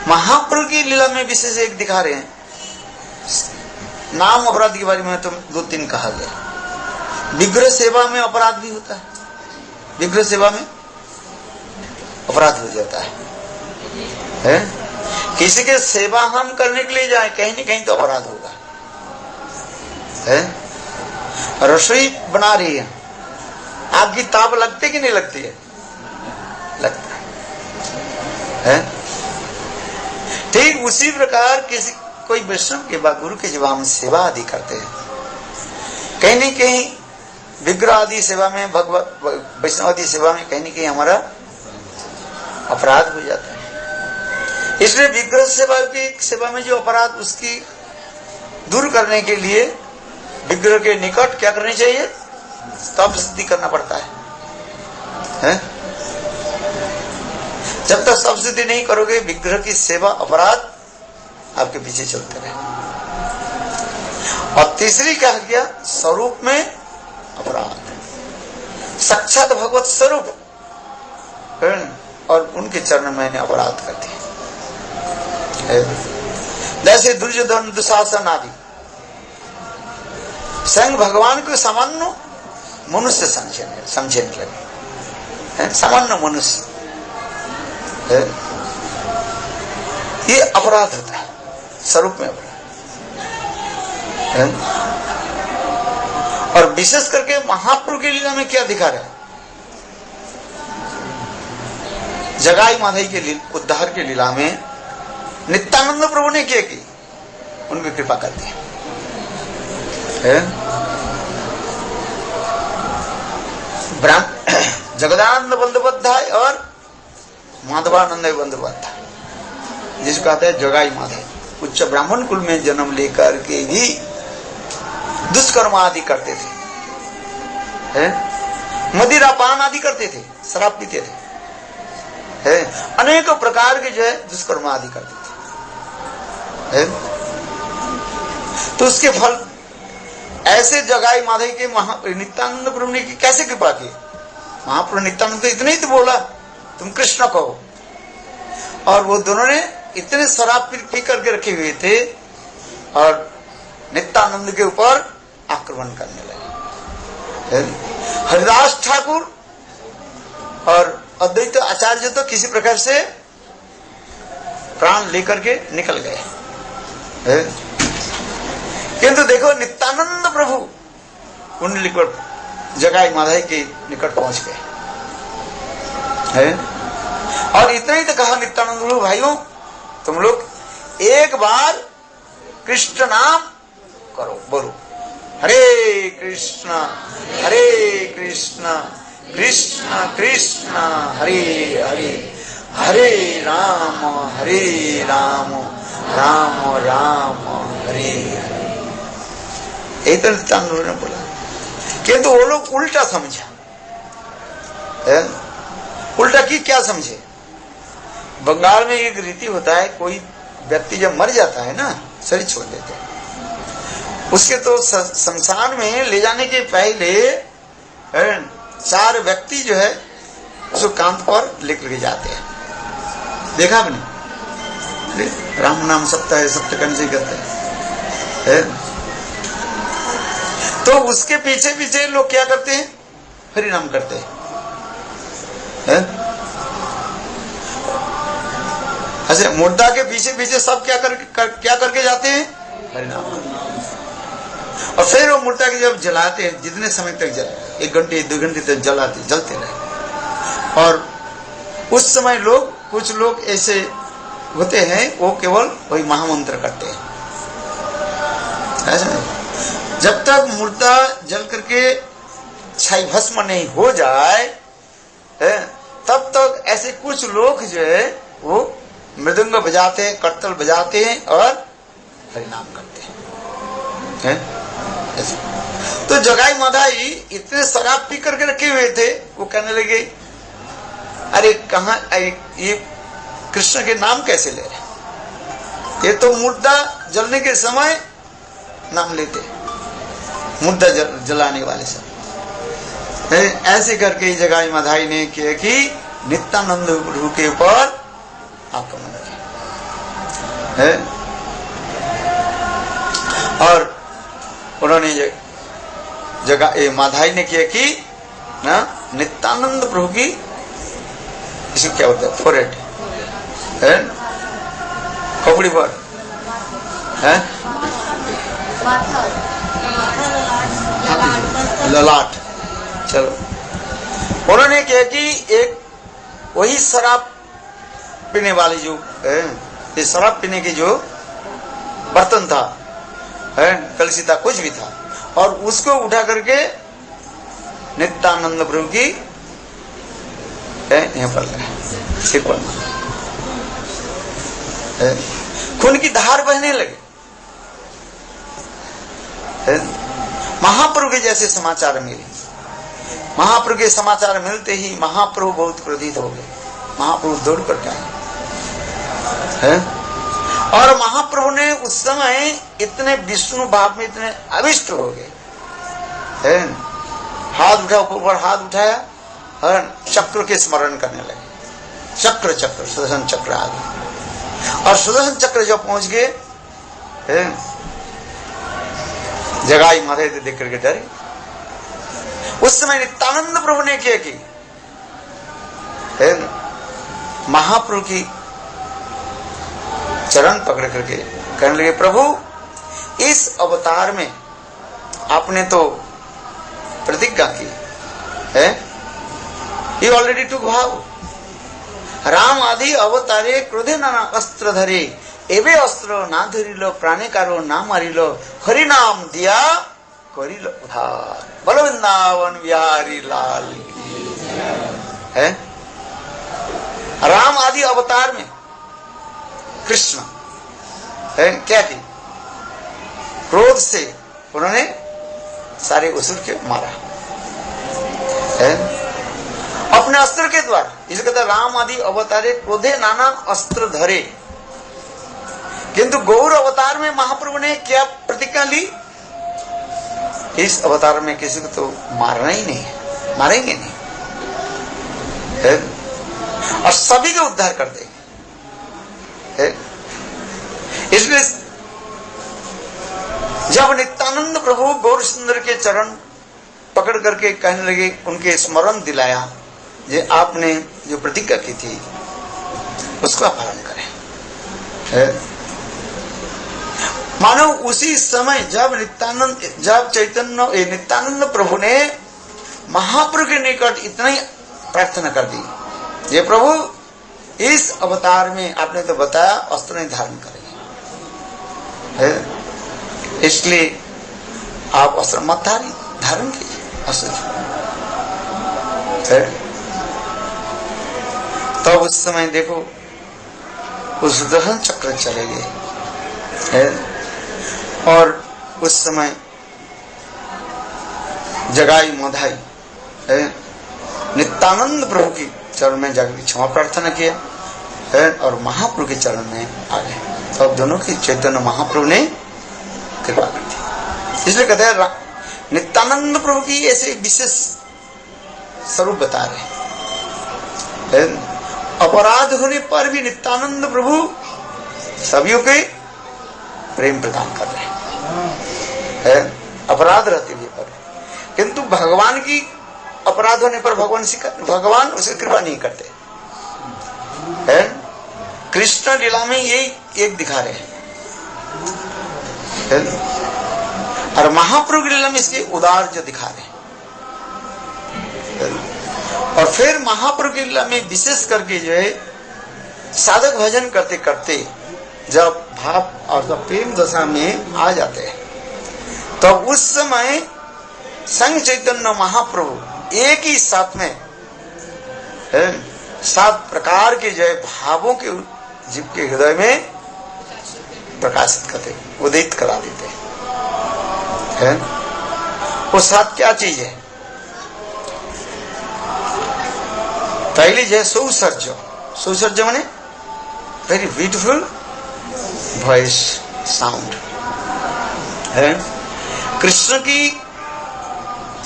महाप्रभु की लीला में विशेष एक दिखा रहे हैं। नाम अपराध के बारे में तो 2-3 कहा गया। विग्रह सेवा में अपराध भी होता है, विग्रह सेवा में अपराध हो जाता है। किसी के सेवा हम करने के लिए जाए कहीं न कहीं तो अपराध होगा। रसोई बना रही है, आग की ताप लगती कि नहीं लगती है? लगता है। ठीक उसी प्रकार किसी कोई वैष्णव के बाद गुरु के जब हम सेवा आदि करते हैं, कहीं न कहीं विग्रह आदि सेवा में, भगवत वैष्णव आदि सेवा में कहीं न कहीं हमारा अपराध हो जाता है। इसलिए विग्रह सेवा की सेवा में जो अपराध, उसकी दूर करने के लिए विग्रह के निकट क्या करनी चाहिए? तप सिद्धि करना पड़ता है। जब तक तप सिद्धि नहीं करोगे, विग्रह की सेवा अपराध आपके पीछे चलते रहे। और तीसरी कहा गया स्वरूप में अपराध, साक्षात भगवत स्वरूप और उनके चरण में मैंने अपराध कर दिया। जैसे दुर्योधन दुशासन आदि स्वयं भगवान को सामान्य मनुष्य समझने लगे, सामान्य मनुष्य, ये अपराध होता है, स्वरूप में अपराध। और विशेष करके महाप्रभु की लीला में क्या दिखा रहा है? जगाई माधई के उद्धार की लीला में नित्यानंद प्रभु ने क्या की? उनकी कृपा कर दी है। जगदानंद बंदोपाध्याय और माधवानंद बंदोपाध्याय, जिसको कहते हैं जगाई माधई, उच्च ब्राह्मण कुल में जन्म लेकर के भी दुष्कर्म आदि करते थे, है? मदिरा पान आदि करते थे, शराब पीते थे, है? अनेक प्रकार के जो है दुष्कर्म आदि करते थे, है? तो उसके फल ऐसे जगाई माधई के नित्यानंद प्रभु ने कैसे कृपा की? महाप्रभु नित्यानंद तो इतने ही तो बोला तुम कृष्ण कहो, और वो दोनों ने इतने शराब पी करके रखे हुए थे और नित्यानंद के ऊपर आक्रमण करने लगे। हरिदास ठाकुर और अद्वैत आचार्य तो किसी प्रकार से प्राण लेकर के निकल गए, किंतु देखो नित्यानंद प्रभु उन निकट जगाई माधई के निकट पहुंच गए, है? और इतना ही तो कहा नित्यानंद प्रभु, भाइयों तुम लोग एक बार कृष्ण नाम करो, बोलो हरे कृष्ण कृष्ण कृष्ण हरे हरे, हरे राम राम राम हरे हरे। यही तो नित्यानंद ने बोला, किंतु वो लोग उल्टा समझा, है? उल्टा की क्या समझे? बंगाल में एक रीति होता है, कोई व्यक्ति जब मर जाता है ना, शरीर छोड़ देते हैं, उसके तो शमशान में ले जाने के पहले 4 व्यक्ति जो है उसको कांध पर लेकर के जाते हैं। देखा आपने? राम नाम सत्य है, सत्य करने से करते हैं। तो उसके पीछे पीछे लोग क्या करते हैं? हरि नाम करते हैं। अच्छा, मुर्दा के पीछे पीछे सब क्या करके जाते हैं? हरि नाम। और फिर वो मुर्दा के जब जलाते हैं, जितने समय तक जल 1 घंटे 2 घंटे तक जलते रहे, और उस समय कुछ लोग ऐसे होते हैं वो केवल वही महामंत्र करते हैं, ऐसा जब तक मुर्दा जल करके छाई भस्म नहीं हो जाए तब तक ऐसे कुछ लोग जो है वो मृदंग बजाते हैं, करतल बजाते हैं और हरिनाम करते हैं। तो जगाई माधई इतने शराब पी करके रखे हुए थे, वो कहने लगे अरे कहाँ ये कृष्ण के नाम कैसे ले रहे? ये तो मुर्दा जलने के समय नाम लेते, मुर्दा जलाने वाले सब। ऐसे करके जगाई माधई ने किया कि नित्यानंद प्रभु के ऊपर आक्रमण किया, और उन्होंने माधई ने किया कि ना नित्यानंद प्रभु की इसको क्या होता है, फोरहेड है, खोपड़ी पर है, ललाट, चलो उन्होंने किया कि एक वही शराब पीने वाली जो ये शराब पीने की जो बर्तन था, कलसी था, कुछ भी था, और उसको उठा करके नित्यानंद प्रभु की यहाँ पर सिर पर खून की धार बहने लगे। महाप्रभु के जैसे समाचार मिले, महाप्रभु के समाचार मिलते ही महाप्रभु बहुत क्रोधित हो गए, महाप्रभु दौड़ करके आए, और महाप्रभु ने उस समय इतने विष्णु भाव में इतने अविष्ट हो गए, हाथ उठा, ऊपर हाथ उठाया और चक्र के स्मरण करने लगे, चक्र सुदर्शन चक्र आ गए, और सुदर्शन चक्र जब पहुंच गए जगाई माधई देख करके डरे। उस समय नित्यानंद प्रभु ने किया कि महाप्रभु की चरण पकड़ करके कहने लगे, प्रभु इस अवतार में आपने तो प्रतिज्ञा की है, he already took भाव। राम आदि अवतारे क्रोधे नाना अस्त्र धरे, एवे अस्त्र ना धरिलो प्राणे कारो ना मारिलो, हरि नाम दिया करिलो उधार, बोलो वृंदावन बिहारी लाल की है। राम आदि अवतार में कृष्ण है क्या की, क्रोध से उन्होंने सारे असुर के मारा है अपने अस्त्र के द्वारा। इसे कहते राम आदि अवतारे क्रोधे नाना अस्त्र धरे। किंतु गौर अवतार में महाप्रभु ने क्या प्रतिज्ञा ली, इस अवतार में किसी को तो मारना ही नहीं है, मारेंगे नहीं है? और सभी का उद्धार कर देंगे है? इसलिए जब नित्यानंद प्रभु गौर सुंदर के चरण पकड़ करके कहने लगे, उनके स्मरण दिलाया, जे आपने जो प्रतिज्ञा की थी उसका पालन करें है? मानो उसी समय जब नित्यानंद प्रभु ने महाप्रभु के निकट इतना ही प्रार्थना कर दी, ये प्रभु इस अवतार में आपने तो बताया अस्त्र नहीं धारण करेंगे, इसलिए आप अस्त्र मत धारण कीजिए अस्त्र है। तब उस समय देखो उस सुदर्शन चक्र चले गए है, और उस समय जगाई मोधाई है, नित्यानंद प्रभु की चरण में जाकर क्षमा प्रार्थना किया है, और महाप्रभु के चरण में आ गए। तो अब दोनों की चैतन्य महाप्रभु ने कृपा कर दी। इसलिए कहते हैं नित्यानंद प्रभु की ऐसे विशेष स्वरूप बता रहे हैं। अपराध होने पर भी नित्यानंद प्रभु सभी के प्रेम प्रदान कर रहे हैं, अपराध रहते हुए पर, किंतु भगवान की अपराध होने पर भगवान उसे कृपा नहीं करते है। कृष्ण लीला में यही एक दिखा रहे हैं, और महाप्रभु की लीला में इसके उदार जो दिखा रहे हैं। और फिर महाप्रभु की लीला में विशेष करके जो है साधक भजन करते करते जब भाव और जब प्रेम दशा में आ जाते हैं, तो उस समय संग चैतन्य महाप्रभु एक ही साथ में 7 प्रकार के जो भावों के जीव के हृदय में प्रकाशित करते, उदित करा देते हैं। वो 7 क्या चीज है? पहली जो है सौसर्ज माने वेरी ब्यूटीफुल वॉइस साउंड है। कृष्ण की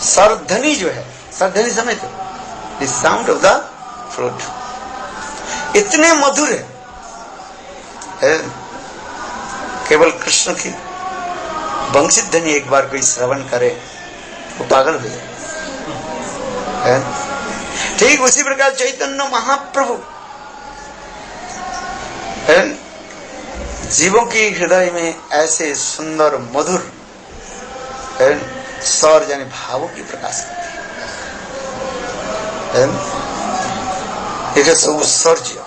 सरध्वनि जो है, सरध्वनि समझते, the sound of the flute इतने मधुर है, केवल कृष्ण की वंशित ध्वनि एक बार कोई श्रवण करे वो पागल हो जाए। ठीक उसी प्रकार चैतन्य महाप्रभु जीवों के हृदय में ऐसे सुंदर मधुर स्वर यानी भावों की प्रकाश करते, सौसर्ज्य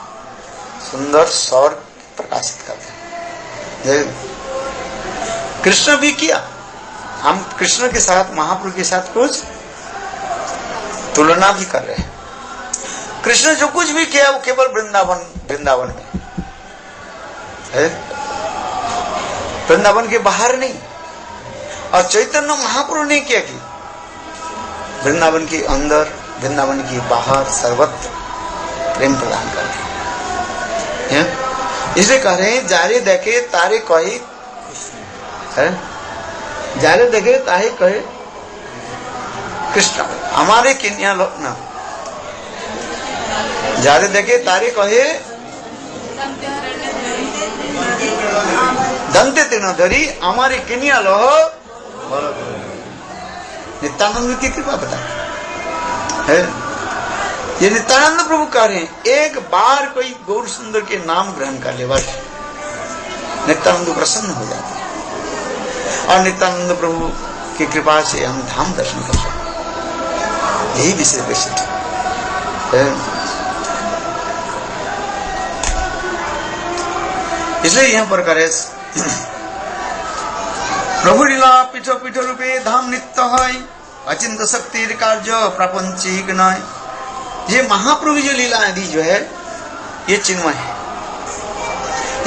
सुंदर स्वर प्रकाशित करते हैं। कृष्ण भी किया, हम कृष्ण के साथ महाप्रभु के साथ कुछ तुलना भी कर रहे हैं। कृष्ण जो कुछ भी किया वो केवल वृंदावन में है, वृंदावन के बाहर नहीं। और चैतन्य महाप्रभु ने क्या की, वृंदावन के अंदर वृंदावन के बाहर सर्वत्र प्रेम प्रदान कर रहे हैं। इसलिए कह रहे हैं जारे देखे तारे कहे है, जारे देखे तारे कहे कृष्ण हमारे किन्या ना, जारे देखे तारे कहे दंते तीनों धरी हमारे किन्या लोह। नित्यानंद की कृपा बता है, ये नित्यानंद प्रभु कह रहे हैं एक बार कोई गौर सुंदर के नाम ग्रहण कर ले बस नित्यानंद प्रसन्न हो जाते हैं, और नित्यानंद प्रभु की कृपा से हम धाम दर्शन कर सकते हैं। यही विशेष वैशिष्ट है। इसलिए यहाँ पर करे प्रभु लीला पीठ पीठ रूपे धाम नित्य है, अचिंत शक्ति कार्य प्रापंचिक नय। ये महाप्रभु जो लीला आदि जो है ये चिन्मय है।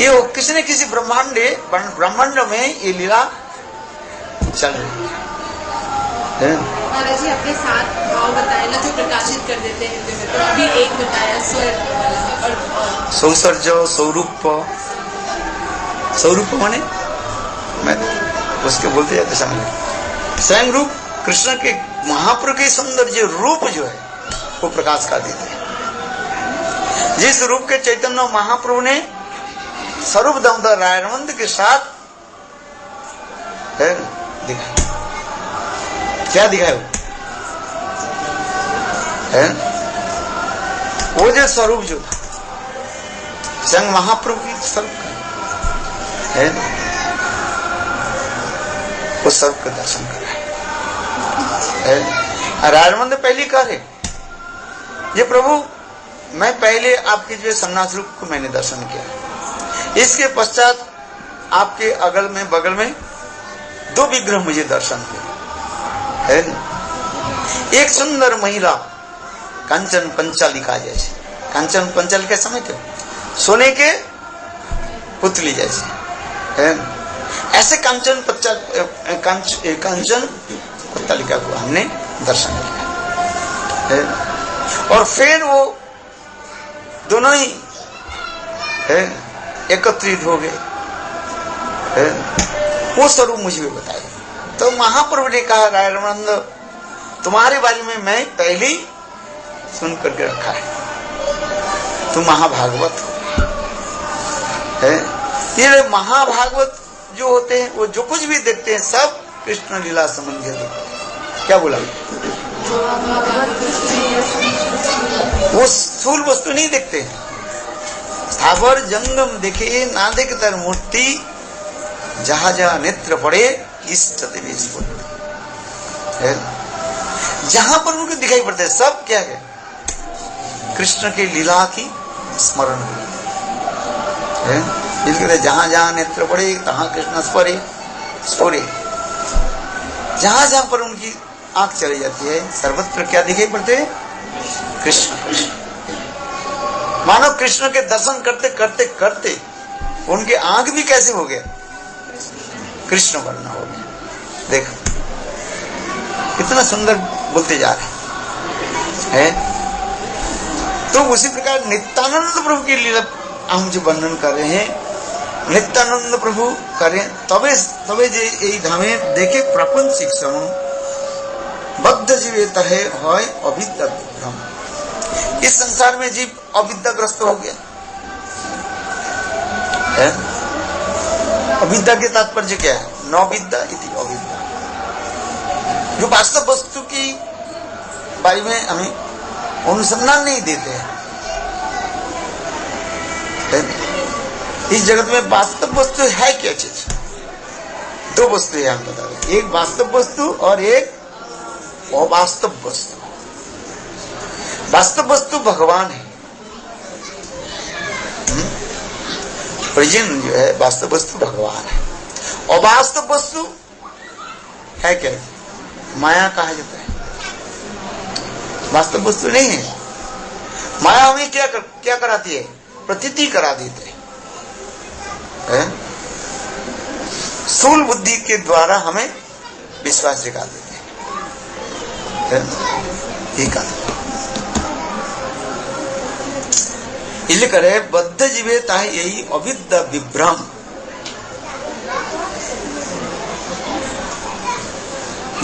ये किसी न किसी ब्रह्मांड में ये लीला चल रही है। महाराज जी अपने साथ भाव बताए ना जो प्रकाशित कर देते हैं हृदय में, तो अभी एक बताया स्वर वाला और सौसर्ज स्वरूप, स्वरूप माने मैं उसके बोलते जाते समय स्वयं रूप कृष्ण के महाप्रभु के सौंदर्य रूप जो है वो प्रकाश कर देते हैं। जिस रूप के चैतन्य महाप्रभु ने स्वरूप दामोदर रायरमंद के साथ है दिखाया, क्या दिखाया है? वो जो स्वरूप जो था स्वयं महाप्रभु की स्वरूप का है, वो स्वरूप का दर्शन कर रहा है। रायरमंद पहली कह रहे ये प्रभु मैं पहले आपके जो सन्यास रूप को मैंने दर्शन किया, इसके पश्चात आपके अगल में बगल में दो विग्रह मुझे दर्शन किए है। एक सुंदर महिला कांचन पंचालिका जैसे, कांचन पंचालिका समझते हो, सोने के पुतली जैसे है, ऐसे कांचन पंचालिका को हमने दर्शन किया है। और फिर वो दोनों ही है एकत्रित हो गए है, वो स्वरूप मुझे भी बताया। तो महाप्रभु ने कहा रायरमंद तुम्हारे बारे में मैं पहले ही सुन करके रखा है, तुम महाभागवत है। ये महाभागवत जो होते हैं वो जो कुछ भी देखते हैं सब कृष्ण लीला संबंधी है। क्या बोला? वो स्थूल वस्तु नहीं देखते, स्थावर जंगम देखे ना देख तर मूर्ति, जहां जहां नेत्र पड़े इष्ट देवेश है। जहां पर उनको दिखाई पड़ते है सब क्या है? कृष्ण की लीला की स्मरण है। इसलिए जहां जहां नेत्र पड़े तहां कृष्ण स्फुरे, जहां जहां पर उनकी आंख चली जाती है सर्वत्र क्या दिखाई पड़ते हैं? कृष्ण। मानो कृष्ण के दर्शन करते करते करते उनके आंख भी कैसे हो गया? कृष्ण वर्ण हो गया। देखो कितना सुंदर बोलते जा रहे हैं। तो उसी प्रकार नित्यानंद प्रभु की लीला हम जो वर्णन कर रहे हैं, नित्यानंद प्रभु करें तबे तबे जे यही धामे देखे प्रापंचिक सम बद्ध जीवित है अविद्या विभ्रम। इस संसार में जीव अविद्याग्रस्त हो गया है। अविद्या के तात्पर्य क्या है? न विद्या इति अविद्या, जो वास्तव वस्तु की बारे में हमें अनुसंधान नहीं देते हैं। इस जगत में वास्तव वस्तु है क्या चीज? दो वस्तु है हम बता रहे, एक वास्तव वस्तु और एक अवास्तव वस्तु। वास्तव वस्तु भगवान है, प्रेजेंट जो है वास्तव वस्तु भगवान है। अवास्तव वस्तु है क्या? माया कहा जाता है, वास्तव वस्तु नहीं है। माया हमें क्या कराती है? प्रतीति करा देते है। स्थूल बुद्धि के द्वारा हमें विश्वास दिखा देते है। ये कहा इसलिए करे बद्ध जीवे ताहि यही अविद्या विभ्रम।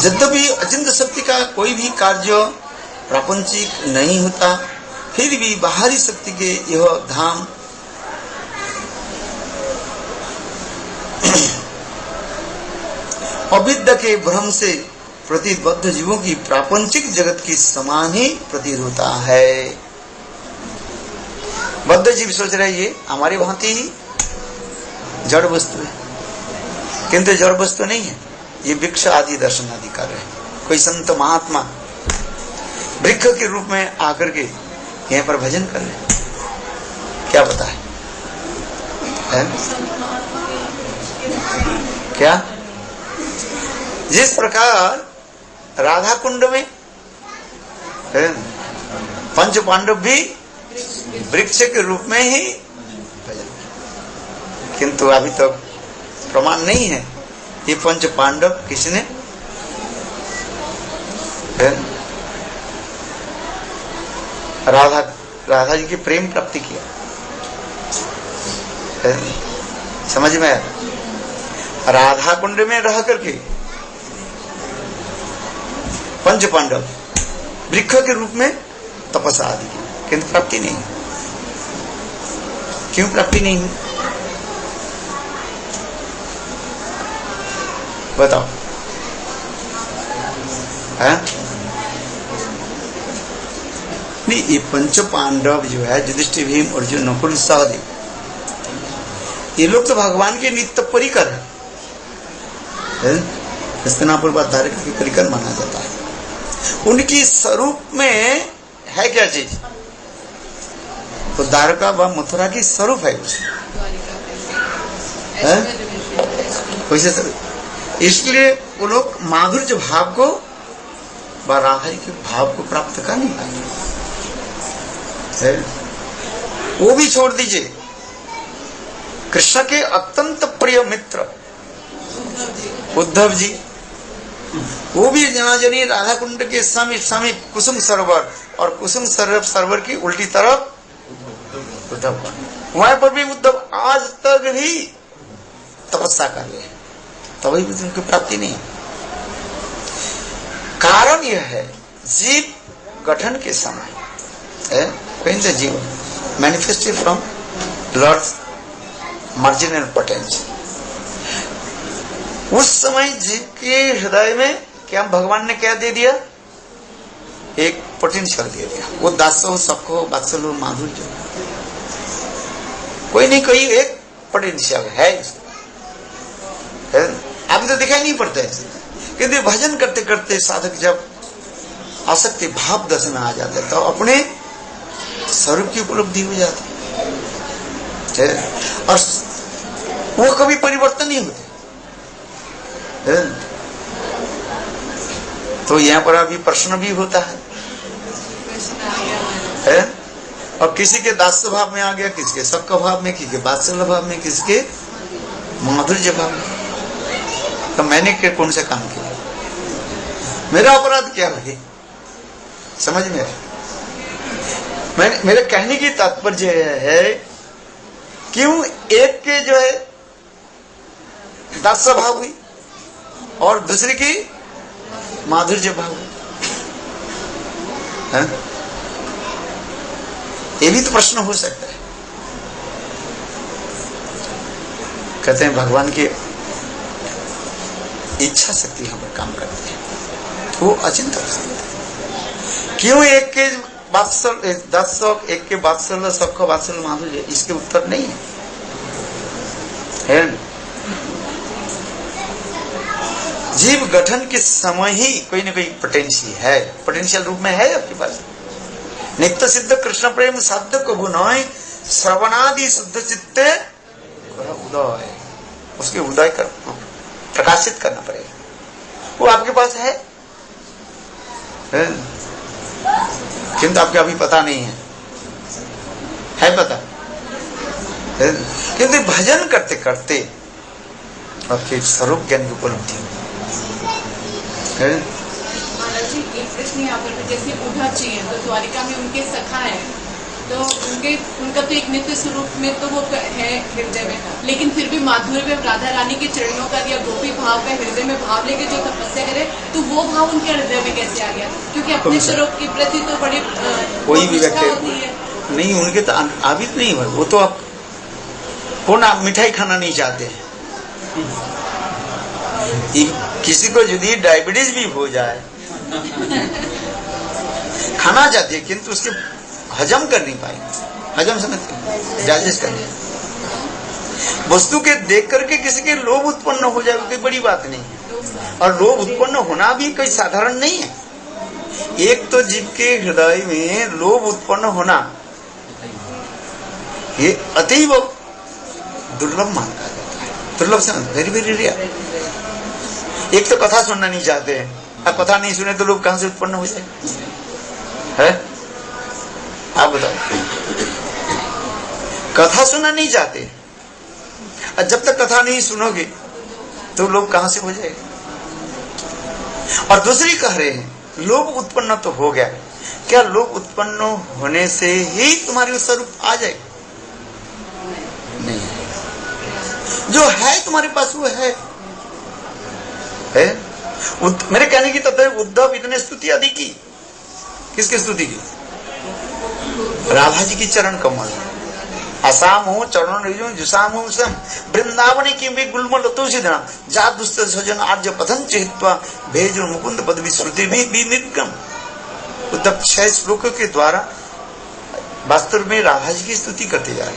यद्यपि अचिंत शक्ति का कोई भी कार्य प्रापंचिक नहीं होता, फिर भी बाहरी शक्ति के यह धाम अविद्या के भ्रम से प्रतिबद्ध जीवों की प्रापंचिक जगत की समान ही प्रतीत होता है। बद्ध जीव सोच रहे ये हमारी भांति ही जड़ वस्तु है, किंतु जड़ वस्तु नहीं है। ये वृक्ष आदि दर्शन आदि कर रहे हैं। कोई संत महात्मा वृक्ष के रूप में आकर के यहाँ पर भजन कर रहे, क्या पता है? क्या जिस प्रकार राधा कुंड में पंच पांडव भी वृक्ष के रूप में ही भजन, किंतु अभी तक तो प्रमाण नहीं है ये पंच पांडव किसने राधा जी की प्रेम प्राप्ति किया। समझ में आया? राधा कुंड में रह करके पंच पांडव वृक्ष के रूप में तपस्या आदि की, किंतु प्राप्ति नहीं। क्यों प्राप्ति नहीं हुई बताओ? है नहीं, ये पंच पांडव जो है युधिष्ठिर, भीम, अर्जुन, नकुल, सहदेव, ये लोग तो भगवान के नित्य परिकर है। हस्तिनापुर द्वारका के परिकर माना जाता है। उनकी स्वरूप में है क्या चीज? तो द्वारका व मथुरा की स्वरूप है उसमें, वैसे स्वरूप। इसलिए वो लोग माधुर्य भाव को व राधा के भाव को प्राप्त कर नहीं पाए। वो भी छोड़ दीजिए, कृष्ण के अत्यंत प्रिय मित्र उद्धव जी, वो भी जनाजनी राधा कुंड के समीप कुसुम सरोवर, और कुसुम सरोवर की उल्टी तरफ उद्धव, वहां पर भी उद्धव आज तक भी तपस्या कर रहे हैं, तभी भी उनकी प्राप्ति नहीं। कारण यह है जीव गठन के समय जीव manifested from Lord's marginal potential, उस समय जीव के हृदय में क्या भगवान ने क्या दे दिया? एक पोटेंशियल दे दिया। वो दासो, सखो, वात्सल्य, माधुर्य, कोई नहीं कोई एक पोटेंशियल है। अभी तो दिखाई नहीं पड़ता है, क्योंकि भजन करते करते साधक जब आसक्ति भाव दस में आ जाते तो अपने स्वरूप की उपलब्धि हो जाती है, और वो कभी परिवर्तन नहीं होते। तो यहाँ पर अभी प्रश्न भी होता है, और किसी के दास्य भाव में आ गया, किसी के सख्य भाव में, किसी के वात्सल्य भाव में, किसी के माधुर्य भाव में। तो मैंने कौन से काम किया? मेरा अपराध क्या है? समझ में आया? मेरे कहने की तात्पर्य है, क्यों एक के जो है दास्य भाव हुई और दूसरे की माधुर्य भाव है? ये भी तो प्रश्न हो सकता है। कहते हैं भगवान की इच्छा शक्ति हम पर काम करती है, वो अचिंत है। क्यों एक के वात्सल्य दास्य, एक के वात्सल्य, सबका वात्सल्य, माधुर्य, इसके उत्तर नहीं है। जीव गठन के समय ही कोई न कोई पोटेंशियल रूप में है आपके पास। नित्य सिद्ध कृष्ण प्रेम साध्य को बुनाए श्रवणादि शुद्ध चित्ते उदय, उसके उदय कर प्रकाशित करना पड़ेगा। वो आपके पास है किंतु आपको अभी पता नहीं है पता, किंतु भजन करते करते आपके स्वरूप ज्ञान की उपलब्धि महाराज जी एक प्रश्न यहाँ पर, जैसे उद्धव जी हैं तो द्वारिका में उनके सखा है, तो उनका तो एक नित्य स्वरूप में तो वो है हृदय में, लेकिन फिर भी माधुर्य में राधा रानी के चरणों का या गोपी भाव का हृदय में भाव लेके जो तपस्या करे, तो वो भाव उनके हृदय में कैसे आ गया? क्योंकि अपने स्वरूप के प्रति तो बड़ी कोई भी व्यक्ति नहीं, उनके तो आबिद नहीं हुआ। वो तो आप कौन आप मिठाई खाना नहीं चाहते हैं? किसी को यदि डायबिटीज भी हो जाए खाना चाहते हैं, किंतु उसके हजम कर नहीं पाएंगे। हजम समझते, डाइजेस्ट करने वस्तु के देख करके किसी के लोभ उत्पन्न हो जाए कोई बड़ी बात नहीं है, और लोभ उत्पन्न होना भी कोई साधारण नहीं है। एक तो जीव के हृदय में लोभ उत्पन्न होना ये अतीव दुर्लभ माना जाता है। दुर्लभ से वेरी वेरी रेयर। एक तो कथा सुनना नहीं चाहते हैं, अब कथा नहीं सुने तो लोग कहां से उत्पन्न हो जाए है? आप बताओ। कथा सुनना नहीं चाहते, और जब तक कथा नहीं सुनोगे तो लोग कहां से हो जाएगा। और दूसरी कह रहे हैं लोभ उत्पन्न तो हो गया, क्या लोभ उत्पन्न होने से ही तुम्हारी स्वरूप आ जाए? नहीं, जो है तुम्हारे पास वो है। मेरे कहने की तत्व उद्धव इतने स्तुति आदि की, किसकी स्तुति की? राधा जी की चरण कमल। असाम हो चरण रिजु जुसाम हो सम वृंदावने की भी गुलम लतोषि देना जा दुष्ट सजन आर्य पथन चित्वा भेजो मुकुंद पद विश्रुति भी निर्गम। उद्धव 6 श्लोकों के द्वारा वास्तव में राधा जी की स्तुति करते जा रहे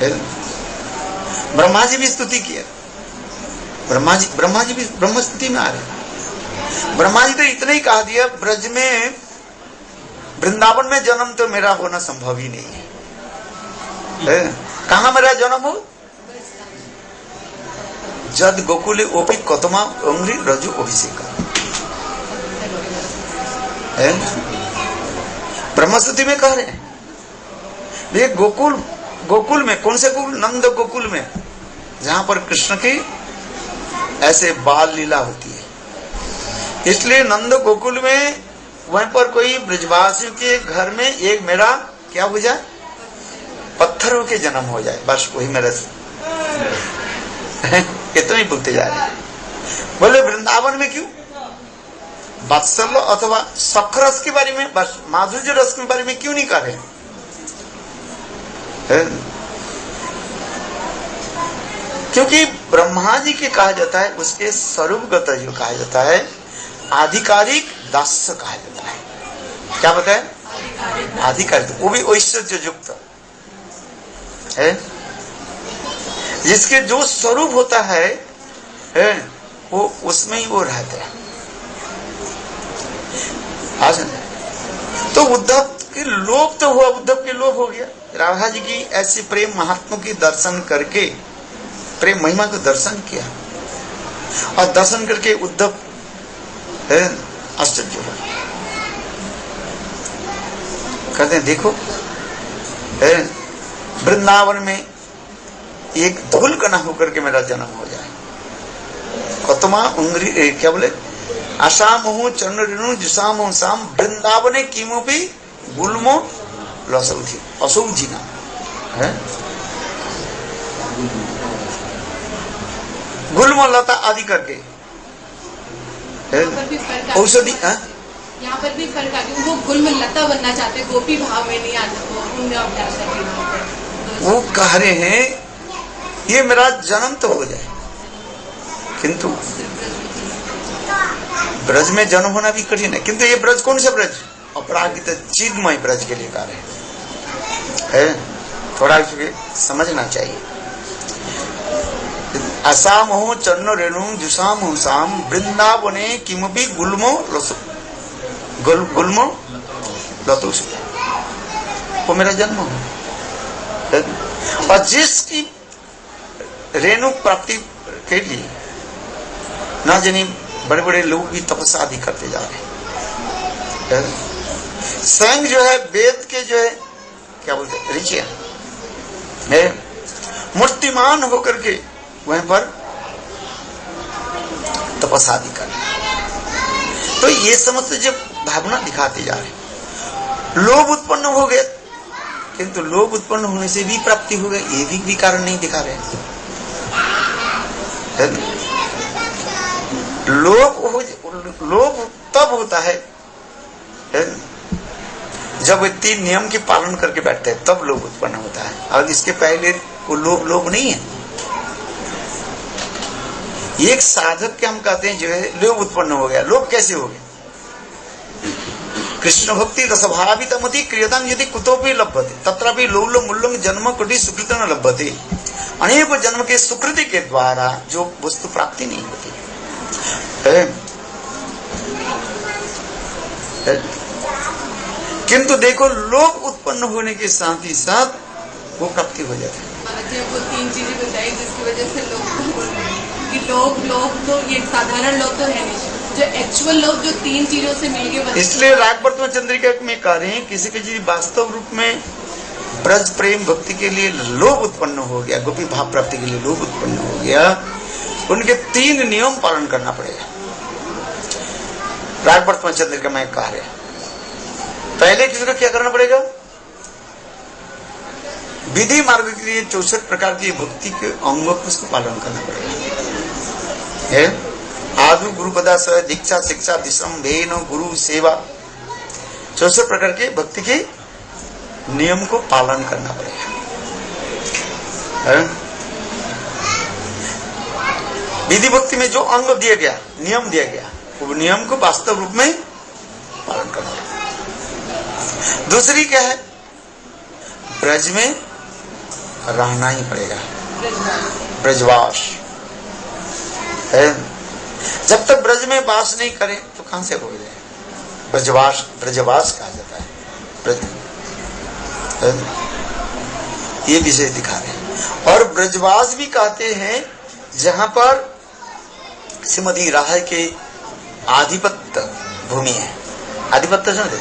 हैं। ब्रह्मा जी भी स्तुति किया, ब्रह्मा जी भी ब्रह्म स्तुति में आ रहे। ब्रह्मा जी तो इतना ही कहा दिया, ब्रज में वृंदावन में जन्म तो मेरा होना संभव ही नहीं है। कहा मेरा जन्म हो? जद गोकुले ओपी कतमा अंग्री रजु अभिषेक। ब्रह्मस्तुति में कह रहे हैं ये गोकुल में, कौन से गोकुल? नंद गोकुल में, जहां पर कृष्ण की ऐसे बाल लीला होती है। इसलिए नंद गोकुल में वहीं पर कोई ब्रजवासियों के घर में एक मेरा क्या हो जाए? पत्थरों के जन्म हो जाए, बस वही मेरा। कितने बोलते जा रहे हैं। बोले वृंदावन में क्यों? वात्सल्य अथवा सख रस के बारे में, बस माधुर्य रस के बारे में क्यों नहीं कर रहे? क्योंकि ब्रह्मा जी के कहा जाता है उसके स्वरूपगत जो कहा जाता है आधिकारिक दास्य कहा जाता है। क्या बताए? आधिकारिक, वो भी ऐश्वर्य युक्त है, जिसके जो स्वरूप होता है वो उसमें ही वो रहते हैं। तो उद्धव के लोभ तो हुआ, उद्धव के लोभ हो गया। राधा जी की ऐसी प्रेम महात्मा की दर्शन करके, प्रेम महिमा को दर्शन किया, और दर्शन करके उद्धव आश्चर्य हो। कहते हैं देखो वृंदावन में एक धूल कणा होकर के मेरा जन्म हो जाए। कतमा उंगरी क्या बोले? आसाम हूं चरण रेणु जुसाम हूं साम वृंदावने किमोपी गुलमो लसौथी असौजी नाम है। गुलमो लता आदि करके औषधि। यहाँ पर भी फर्क आ गया, वो गुलम लता बनना चाहते, गोपी भाव में नहीं आते। वो कह रहे हैं ये मेरा जन्म तो हो जाए, किंतु ब्रज में जन्म होना भी कठिन है। किंतु ये ब्रज कौन सा ब्रज? अपरागित चिन्मय ब्रज के लिए कार्य है, थोड़ा समझना चाहिए। असाम हो चरण रेणु जुसाम हो साम वृंदावने किमपि गुलमो गुलमो लतोष, वो मेरा जन्म हो। और जिसकी रेणु प्राप्ति के लिए ना जाने बड़े बड़े लोग भी तपस्या आदि करते जा रहे हैं। स्वयं जो है वेद के जो है क्या बोलते हैं ऋषि है, मूर्तिमान होकर के वहीं पर तपस्या आदि कर रहे। तो ये समस्त जो भावना दिखाते जा रहे, लोभ उत्पन्न हो गए, किंतु लोभ उत्पन्न होने से भी प्राप्ति हो गई, ये भी कारण नहीं दिखा रहे। लोभ तब होता है जब वो 3 नियम के पालन करके बैठते हैं, तब लोभ उत्पन्न होता है। और इसके पहले वो लोभ नहीं है। एक साधक के हम कहते हैं जो है लोभ उत्पन्न हो गया। लोभ कैसे हो गया? कृष्ण भक्ति रसभावितमति क्रियतां यदि कुतोपि लभ्यते तत्रापि लौल्य मूल्यं जन्म कोटि सुकृत न लभ्यते। अनेक जन्म के सुकृति के द्वारा जो वस्तु प्राप्ति नहीं होती। किंतु देखो लोभ उत्पन्न होने के साथ ही साथ वो प्राप्ति हो जाती है। वो 3 चीजें बताई जिसकी वजह से लोग कि लोग तो ये साधारण लोग तो है नहीं, जो एक्चुअल लोग जो 3 चीजों से मिलके इसलिए राग वर्तमान चंद्रिका में कह रहे हैं किसी की वास्तव रूप में ब्रज प्रेम भक्ति के लिए लोभ उत्पन्न हो गया, गोपी भाव प्राप्ति के लिए लोभ उत्पन्न हो गया, उनके 3 नियम पालन करना पड़ेगा। राग वर्तमान चंद्रिका में कह रहे हैं पहले किसी को क्या करना पड़ेगा, विधि मार्ग के लिए 64 प्रकार की भक्ति के अंगों को उसको पालन करना पड़ेगा। आदु गुरुपदा से दीक्षा शिक्षा विश्रम भेन गुरु सेवा 64 प्रकार के भक्ति के नियम को पालन करना पड़ेगा। विधि भक्ति में जो अंग दिया गया, नियम दिया गया, वो नियम को वास्तव रूप में पालन करना पड़ेगा। दूसरी क्या है, ब्रज में रहना ही पड़ेगा, ब्रजवास है। जब तक ब्रज में वास नहीं करें तो कहां से हो जाए, ब्रजवास कहा जाता है ब्रज, ये विषय दिखा रहे हैं। और ब्रजवास भी कहते हैं जहां पर श्रीमती राधा के आधिपत्य भूमि है। आधिपत्य समझे,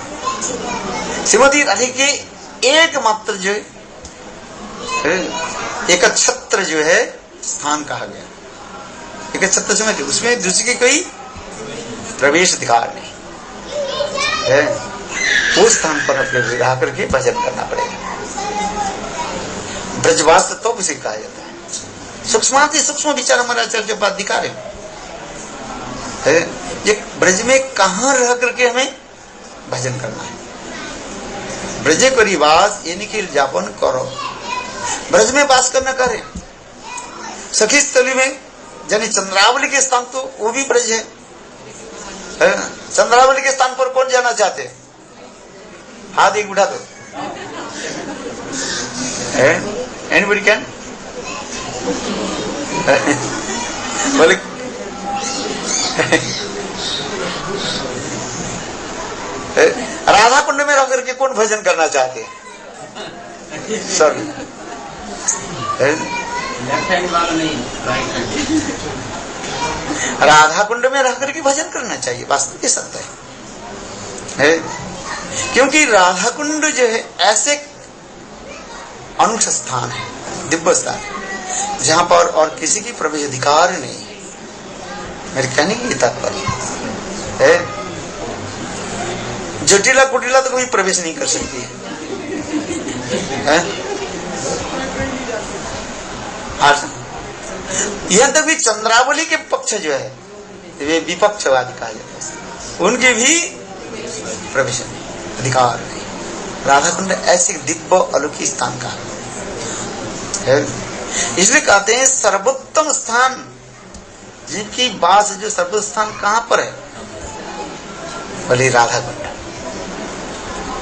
श्रीमती राधा के एकमात्र जो एक छत्र जो है स्थान कहा गया, एक छत्र समझे, उसमें दूसरी की कोई प्रवेश अधिकार नहीं है। उस स्थान पर अपने रह करके भजन करना पड़ेगा। ब्रजवास तो उसे कहा जाता है। सूक्ष्माति सूक्ष्म विचार हमारा आचार्य के पास दिखा रहे है, ये ब्रज में कहां रह करके हमें भजन करना है। ब्रजे को रिवास ये निखिल जापन करो, ब्रज में वास करना करे। सखी स्थली में यानी चंद्रावली के स्थान तो वो भी ब्रज है। चंद्रावली के स्थान पर कौन जाना चाहते हैं, हाथ एक उठा दो। एनीबडी कैन बोले राधा कुंड में रह करके कौन भजन करना चाहते हैं सर? लेफ्ट हैंड वाला नहीं, राइट हैंड। राधा कुंड में रह करके भजन करना चाहिए, वास्तव के सत्य है। क्योंकि राधा कुंड जो है ऐसे अनुष्ठ स्थान है, दिव्य स्थान है, जहां पर और किसी की प्रवेश अधिकार नहीं है। मेरे कहने की तात्पर्य है, जटिला कुटिला तो कोई प्रवेश नहीं कर सकती है। यहां तक भी चंद्रावली के पक्ष जो है वे विपक्षवादी कहा जाता है, उनके भी प्रवेश अधिकार नहीं। राधा कुंड ऐसे दिव्य अलौकिक स्थान का है, इसलिए कहते हैं सर्वोत्तम स्थान जिनकी बात जो सर्वोत्तम स्थान कहां पर है, बोले राधा कुंड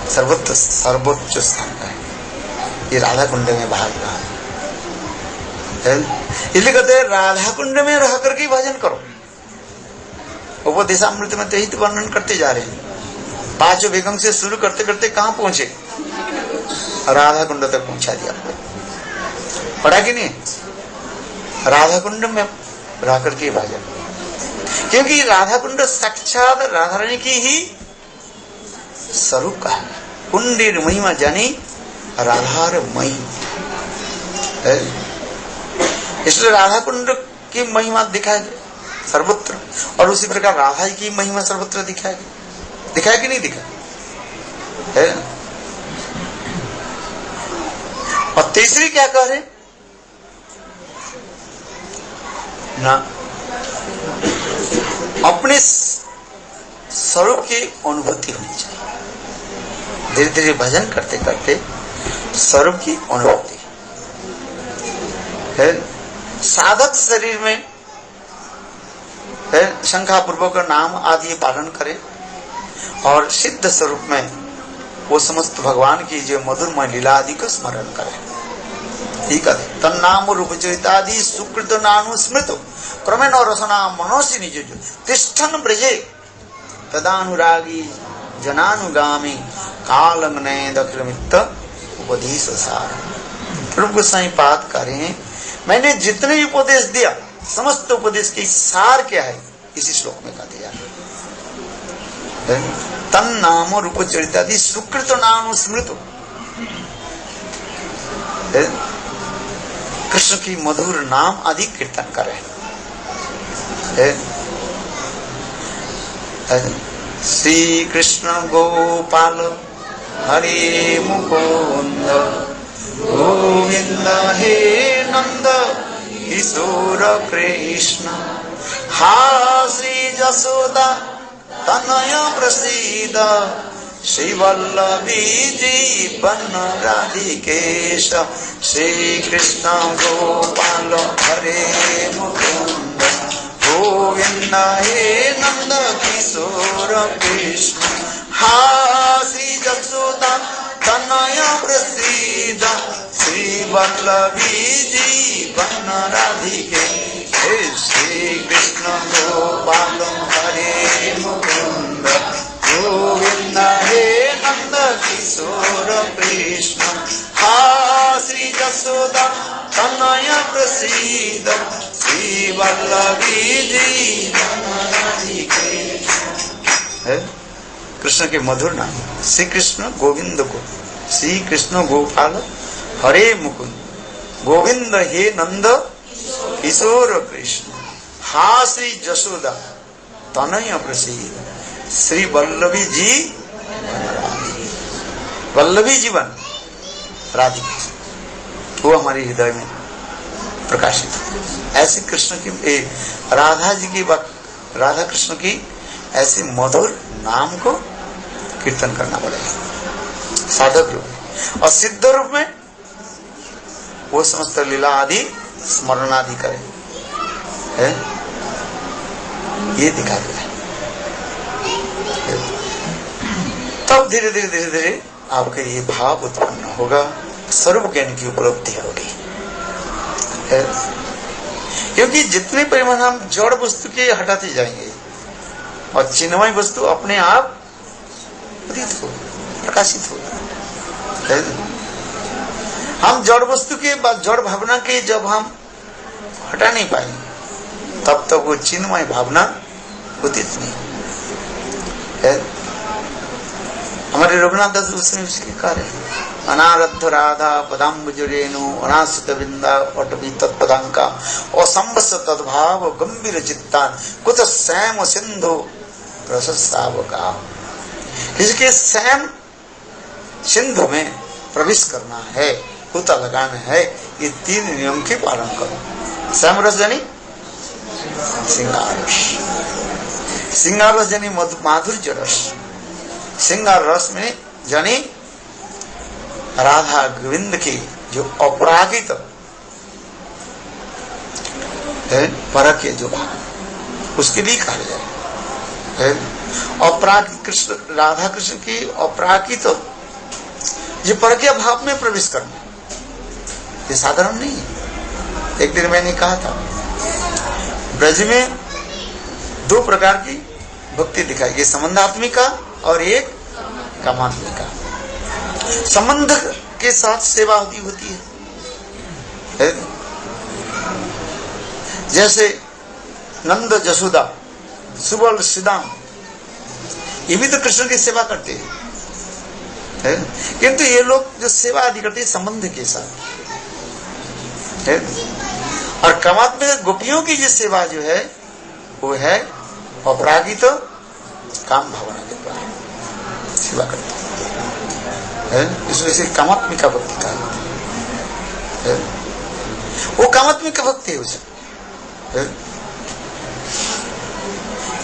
सर्वोच्च स्थान का है। ये राधा कुंड में भाग रहा है, इसलिए कहते हैं राधा कुंड में रह करके भजन करो। उपदेशामृत में तो यही तो वर्णन करते जा रहे हैं। 5 बेगम से शुरू करते करते कहां पहुंचे, राधा कुंड तक पहुंचा दिया। पढ़ा कि नहीं, राधा कुंड में रह करके भजन, क्योंकि राधा कुंड साक्षात राधा रानी की ही स्वरूप का है। कुंडेर महिमा जानी राधार मई, इसलिए राधा कुंड की महिमा दिखाई सर्वत्र, और उसी प्रकार राधा की महिमा सर्वत्र दिखाएगी। दिखाया कि नहीं दिखा है। और तीसरी क्या कह रहे ना, अपने स्वरूप की अनुभूति होनी चाहिए। धीरे धीरे भजन करते करते स्वरूप की अनुभूति है। साधक शरीर में है, शंखा पूर्वक नाम आदि पालन करे और सिद्ध स्वरूप में वो समस्त भगवान की जो मधुरमय लीला आदि को स्मरण करे। ठीक है, तन्नाम रूप चरितादि सुकृत नानुस्मृत क्रमेण रसना मनोसी निज तिष्ठन ब्रजे तदानुरागी जनानुगामी कालंगने दखिलमित्त उपदेश सार। प्रभु गोसाई बात कर रहे हैं, मैंने जितने भी उपदेश दिया समस्त उपदेश के सार क्या है इसी श्लोक में कहा दिया। तन नाम रूप चरितादि सुकृत नाम स्मृत। कृष्ण की मधुर नाम आदि कीर्तन करें। श्री कृष्ण गोपाल हरे मुकुंद गोविंद हे नंद किशोर कृष्ण हा श्री जसोदा तनय प्रसीद श्री वल्लभी जीवन राधिकेश श्री कृष्ण गोपाल हरे मुकुंद गोविंद हे नंद किशोर कृष्ण हा श्री जसोदा तनय प्रसीद श्री वल्लभी जीवन राधिके श्री कृष्ण गोपाल हरे मुकुंद गोविंद हे नंद किशोर कृष्ण हा श्री जसोदा तनय प्रसीद श्री वल्लभी जीवन राधिके। कृष्ण के मधुर नाम श्री कृष्ण गोविंद को श्री कृष्ण गोपाल हरे मुकुंद गोविंद हे नंद किशोर कृष्ण हा श्री जसोदा तनय प्रसीद श्री वल्लभी जी वल्लभी जीवन राधिका वो हमारे हृदय में प्रकाशित। ऐसे कृष्ण की राधा जी की राधा कृष्ण की ऐसे मधुर नाम को कीर्तन करना पड़ेगा साधक रूप में, और सिद्ध रूप में वो समस्त लीला आदि स्मरण आदि करे है? ये दिखा दिया। तब धीरे धीरे धीरे धीरे आपके ये भाव उत्पन्न होगा, स्वरूप ज्ञान की उपलब्धि होगी। क्योंकि जितने परिमाण हम जड़ वस्तु के हटाते जाएंगे और चिन्मय वस्तु अपने आप उदित हो प्रकाशित हो। हम जड़ वस्तु के जड़ भावना के जब हम हटा नहीं पाएंगे तब तक वो चिन्मय भावना उदित नहीं है। हमारे रघुनाथ दास उसमें लिखा है, अनारब्ध राधा पदाम्बुजरेणु अनाश्रित बिंदा अटवी तत्पदांका असंबस तद्भाव गंभीर चित्तान कुछ सैम सिंधु रससावका। इसके सैम सिंधु में प्रवेश करना है, हुता लगाना है, ये तीन नियम के पालन करो। सैम रस जानी सिंगार रस, सिंगार रस जानी माधुर्य रस, सिंगार रस में जानी राधा गोविंद की जो अपरागित है परक के जो भाव उसके लिए कहा जाए। अपरागित कृष्ण राधा कृष्ण की अपरागित जो परकीय भाव में प्रवेश करना ये साधारण नहीं है। एक दिन मैंने कहा था ब्रज में दो प्रकार की भक्ति दिखाई, ये संबंधात्मिका और एक कामात्मिका। संबंध के साथ सेवा होती है। जैसे नंद जसोदा सुबल सिदाम ये भी तो कृष्ण की सेवा करते हैं, किंतु ये लोग जो सेवा आदि करते हैं संबंध के साथ है। और कामात्मिक गोपियों की जो सेवा जो है वो है अपरागित तो काम भावना के द्वारा सेवा करते हैं। इसमें कामात्मिका भक्ति का है, वो कामात्मिका भक्ति हो जाए।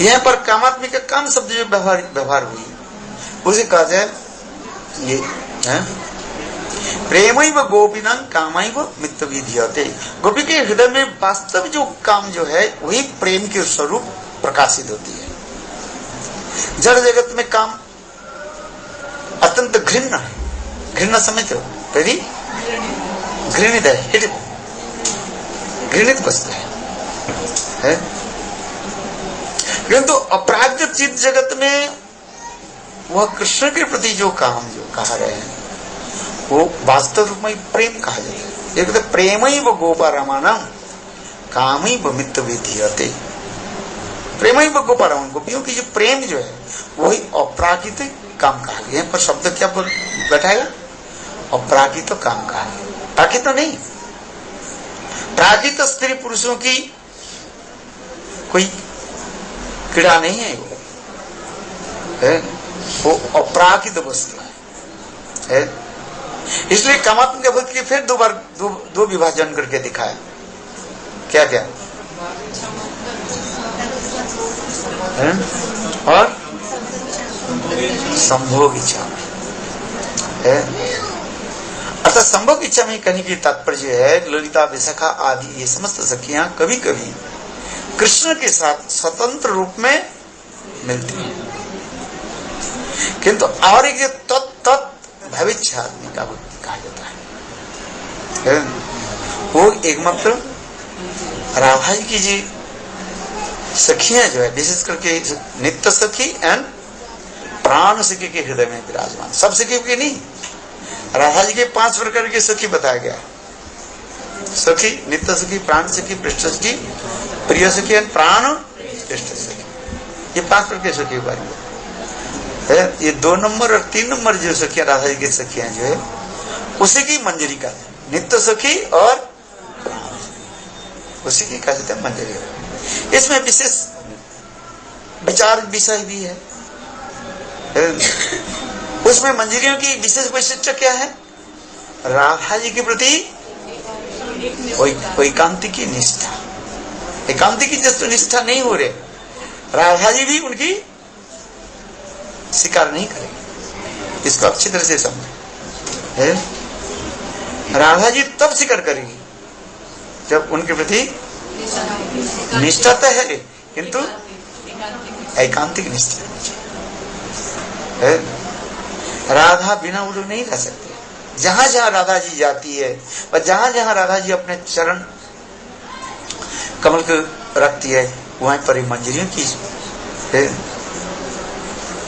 यहाँ पर कामात्मिका काम शब्द जो व्यवहार हुई उसे कहा जाए ये है प्रेमैव गोपीनां कामैव मित्त विधीयते। गोपी के हृदय में वास्तव जो काम जो है वही प्रेम के स्वरूप प्रकाशित होती है। जड़ जगत में काम अत्यंत घृण्य है, घृणा समझते हो, वेरी घृणित है, घृणित वस्तु है। किंतु अपराध चित्त जगत में वह कृष्ण के प्रति जो काम जो कहा रहे हैं वो वास्तव रूप में प्रेम कहा जाता है। ये कहते प्रेम ही वो गोपा रमानम काम ही मित्र विधीयते। प्रेम ही वो गोपा रमन, गोपियों की जो प्रेम जो है वही अप्राकृतिक काम कहा गया। पर शब्द क्या बैठाएगा? अप्राकृत काम कहा गया, प्राकृत तो नहीं। प्राकृत स्त्री पुरुषों की कोई क्रीड़ा नहीं है, वो अपराकृत वस्तु है। इसलिए कामात्मक भक्ति के फिर दो विभाजन करके दिखाया। क्या क्या? और संभोग इच्छा है। अर्थात संभोग इच्छा में कहने की तात्पर्य है ललिता विशाखा आदि ये समस्त सखियां कभी कभी कृष्ण के साथ स्वतंत्र रूप में मिलती हैं, किंतु और एक तत् भविष्य आदमी का कहा जाता है। वो एकमात्र राधा जी की जी सखियां जो है विशेष करके नित्य सखी एंड प्राण सखी के हृदय में विराजमान। सब सखी के नहीं, राधा जी के 5 प्रकार के सखी बताया गया। सखी, नित्य सखी, प्राण सखी, पृष्ठ सखी, प्रिय सखी एंड प्राण पृष्ठ सखी, ये 5 प्रकार के सखी बारे में है। ये 2 नंबर और 3 नंबर जो सखियां राधा जी की सखियां जो है उसी की मंजरी का नित्य सखी और उसी की कहा जाता है मंजरी। इसमें विशेष विचार विषय भी है। उसमें मंजरियों की विशेष वैशिष्ट्य क्या है? राधा जी के प्रति एकांतिकी निष्ठा। एकांतिकी जैसे निष्ठा नहीं हो रहे, राधा जी भी उनकी स्वीकार नहीं करेगी। इसको अच्छी तरह से समझे। राधा जी तब स्वीकार करेगी जब उनके प्रति निष्ठा तो है किंतु एकांतिक निष्ठा है। राधा बिना वो लोग नहीं रह सकते। जहां जहां राधा जी जाती है और जहां जहां राधा जी अपने चरण कमल को रखती है वहां पर मंजरियों की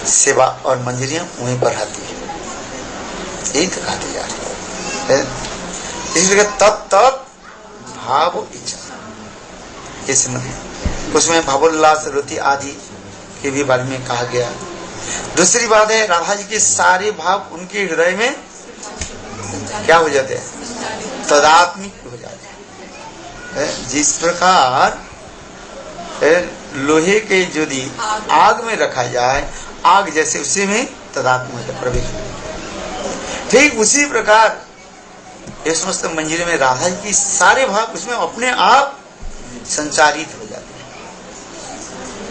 सेवा और मंजरियां वहीं पर आती है। यही तो कहते जा रहे हैं। इसलिए तत् भाव इच्छा, इसमें उसमें भावोल्लास रति आदि के भी बारे में कहा गया। दूसरी बात है राधा जी के सारे भाव उनके हृदय में क्या हो जाते हैं? तदात्मिक हो जाते हैं। जिस प्रकार लोहे के यदि आग में रखा जाए, आग जैसे उसी में तदात्म प्रवेश, ठीक उसी प्रकार ये समस्त मंजिल में राधा जी की सारे भाव उसमें अपने आप संचारित हो जाते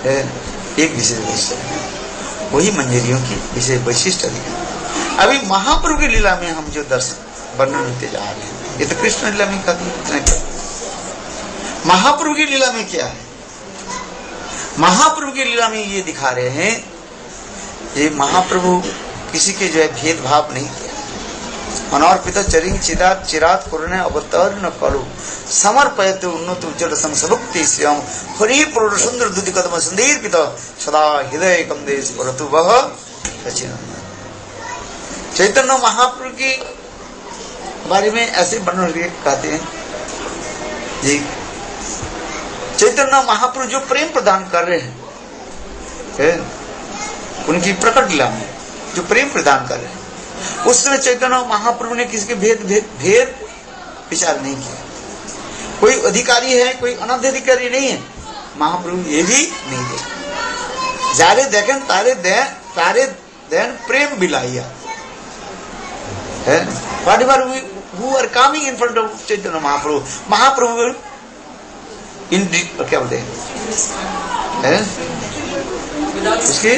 हैं। एक विशेष वैशिष्ट्य, वही मंजरियों की विशेष वैशिष्ट है। अभी महाप्रभु की लीला में हम जो दर्शन वर्णन होते जा रहे हैं, ये तो कृष्ण लीला में कहते। महाप्रभु की लीला में क्या है? महाप्रभु की लीला में ये दिखा रहे हैं, ये महाप्रभु किसी के जो है भेदभाव नहीं किया। अनर्पित चरिंग चिरात चिरात कुरने अवतरण करो समर्पयते उन्नत उज्जवल संसभुक्ति श्याम हरि पुरुष सुंदर दुधि कदम संदीर पिता सदा हृदय कंदेश परतु वह चैतन्य महाप्रभु के बारे में ऐसे वर्णन कहते हैं जी। चैतन्य महाप्रभु जो प्रेम प्रदान कर रहे हैं उनकी प्रकट लीला में जो प्रेम प्रदान कर रहे हैं, उस समय चैतन्य महाप्रभु ने किसी के भेद विचार नहीं किया। कोई अधिकारी है, कोई अनधिकारी नहीं है, महाप्रभु ये भी नहीं देखा। जारे देखें तारे देन प्रेम बिलाइया है। whatever who are coming in front of Chaitanya Mahaprabhu, महाप्रभु इन क्या बोलते हैं उसके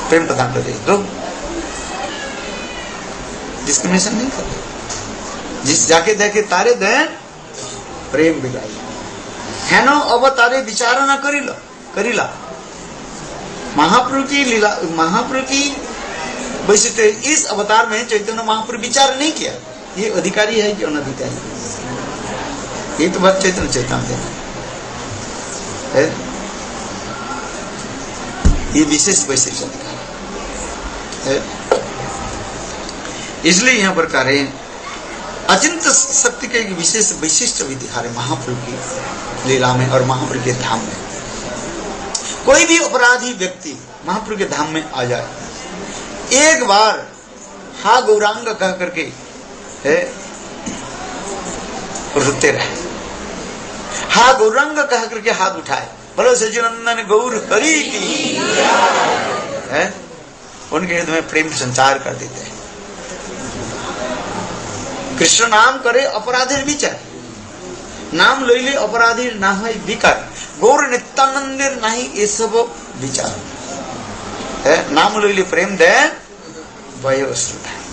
प्रेम प्रदान करते लोग, डिस्क्रिमिनेशन नहीं करते। जिस जाके देखे तारे देन प्रेम बिलाई है नो अब तारे विचार ना करीला। महाप्रभु की लीला, महाप्रभु की वैशिष्ट्य इस अवतार में चैतन्य महाप्रभु विचार नहीं किया ये अधिकारी है कि अनधिकारी, ये तो बात चैतन्य है। ये विशेष वैशिष्ट्य दिखा। है? इसलिए यहाँ पर कह रहे हैं अचिंत शक्ति के एक विशेष वैशिष्ट भी दिखा रहे महाप्रभु की लीला में और महाप्रभु के धाम में। कोई भी अपराधी व्यक्ति महाप्रभु के धाम में आ जाए, एक बार हा गौरांग कह करके है रुकते रहे, हा गौरांग कह करके हाथ उठाए, बोलो सचिनंदन गौर हरि की है, उनके हृदय में प्रेम संचार कर देते हैं। कृष्ण नाम करे अपराधीर विचार, नाम लइले अपराधीर ना है विकार, गौर नित्यानंदेर नहीं ये सब विचार है। नाम लइले प्रेम दे वही वस्तुता है।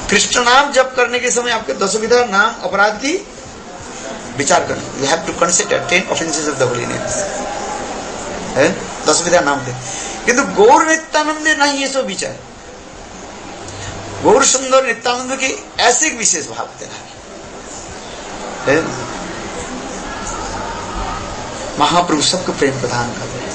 कृष्ण नाम जप करने के समय आपके 10 विधा नाम अपराध की विचार करना। You have to consider 10 offences of the holy names है, 10 विधा नाम थे। किंतु गौर नित्यानंद नहीं ये सब विचार, गौर सुंदर नित्यानंद के ऐसे विशेष भाव देना है। महाप्रभु सबको प्रेम प्रदान कर रहे हैं।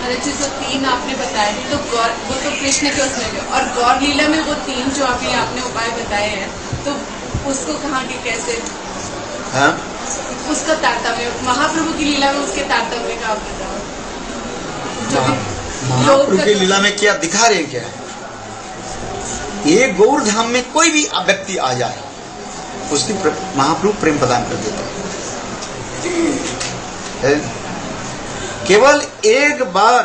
अरे जी, जो 3 आपने बताए तो गौर वो तो कृष्ण के उसमें भी, और गौर लीला में वो 3 जो अभी आपने उपाय बताए हैं, तो उसको कहाँ के कैसे हाँ? उसका तारतम्य महाप्रभु की लीला में उसके तारतम्य का आप बताओ। महाप्रभु की लीला में क्या दिखा रहे हैं, क्या है ये गौर धाम में कोई भी व्यक्ति आ जाए उसकी महाप्रभु प्रेम प्रदान कर देते हैं। केवल एक बार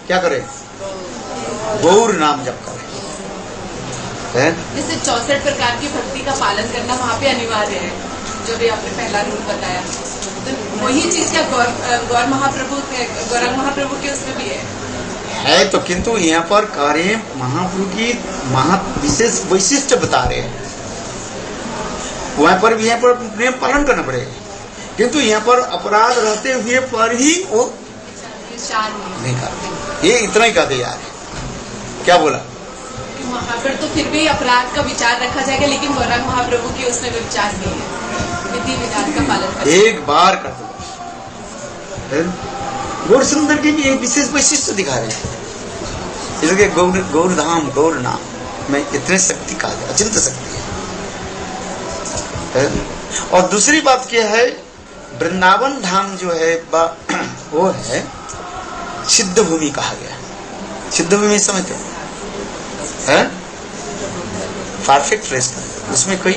क्या करे, गौर नाम जप करे। जैसे 64 प्रकार की भक्ति का पालन करना वहाँ पे अनिवार्य है, जो भी आपने पहला रूल बताया, तो वही चीज क्या गौर महाप्रभु गौरंग महाप्रभु के उसमें भी है तो, किंतु यहाँ पर कार्य महाप्रभु की विशेष वैशिष्ट बता रहे हैं। वहां पर भी यहाँ पर नियम पालन करना पड़ेगा, किंतु यहाँ पर अपराध रहते हुए पर ही वो नहीं करते। ये इतना ही कहते यार, क्या बोला वहाँ पर तो फिर भी अपराध का विचार रखा जाएगा, लेकिन गौरंग महाप्रभु की उसमें विचार नहीं है, विधि विधान का पालन एक बार कर दो। गौर सुंदर की भी एक विशेष वैशिष्ट दिखा रहे हैं, इसलिए गौर धाम गौर नाम में इतने शक्ति का अचिंत शक्ति है। और दूसरी बात क्या है, वृंदावन धाम जो है वो है सिद्ध भूमि कहा गया। सिद्ध भूमि समझते हैं, परफेक्ट रेस्ट, उसमें कोई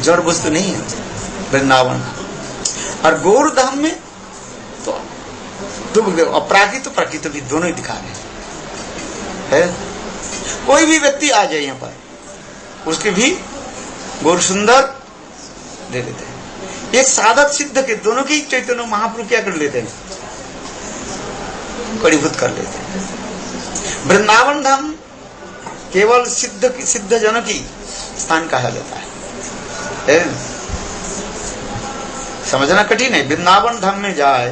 जड़ वस्तु नहीं है वृंदावन। और गौर धाम में तो अपराकृत तो प्राकृत भी दोनों ही दिखा रहे हैं। कोई भी व्यक्ति आ जाए यहाँ पर उसके भी गौर सुंदर दे देते हैं। एक साधक सिद्ध के दोनों की चैतन्य महाप्रभु क्या कर लेते हैं, कड़ीभूत कर लेते हैं। वृंदावन धाम केवल सिद्ध जनों की स्थान कहा जाता है। समझना कठिन है। वृंदावन धाम में जाए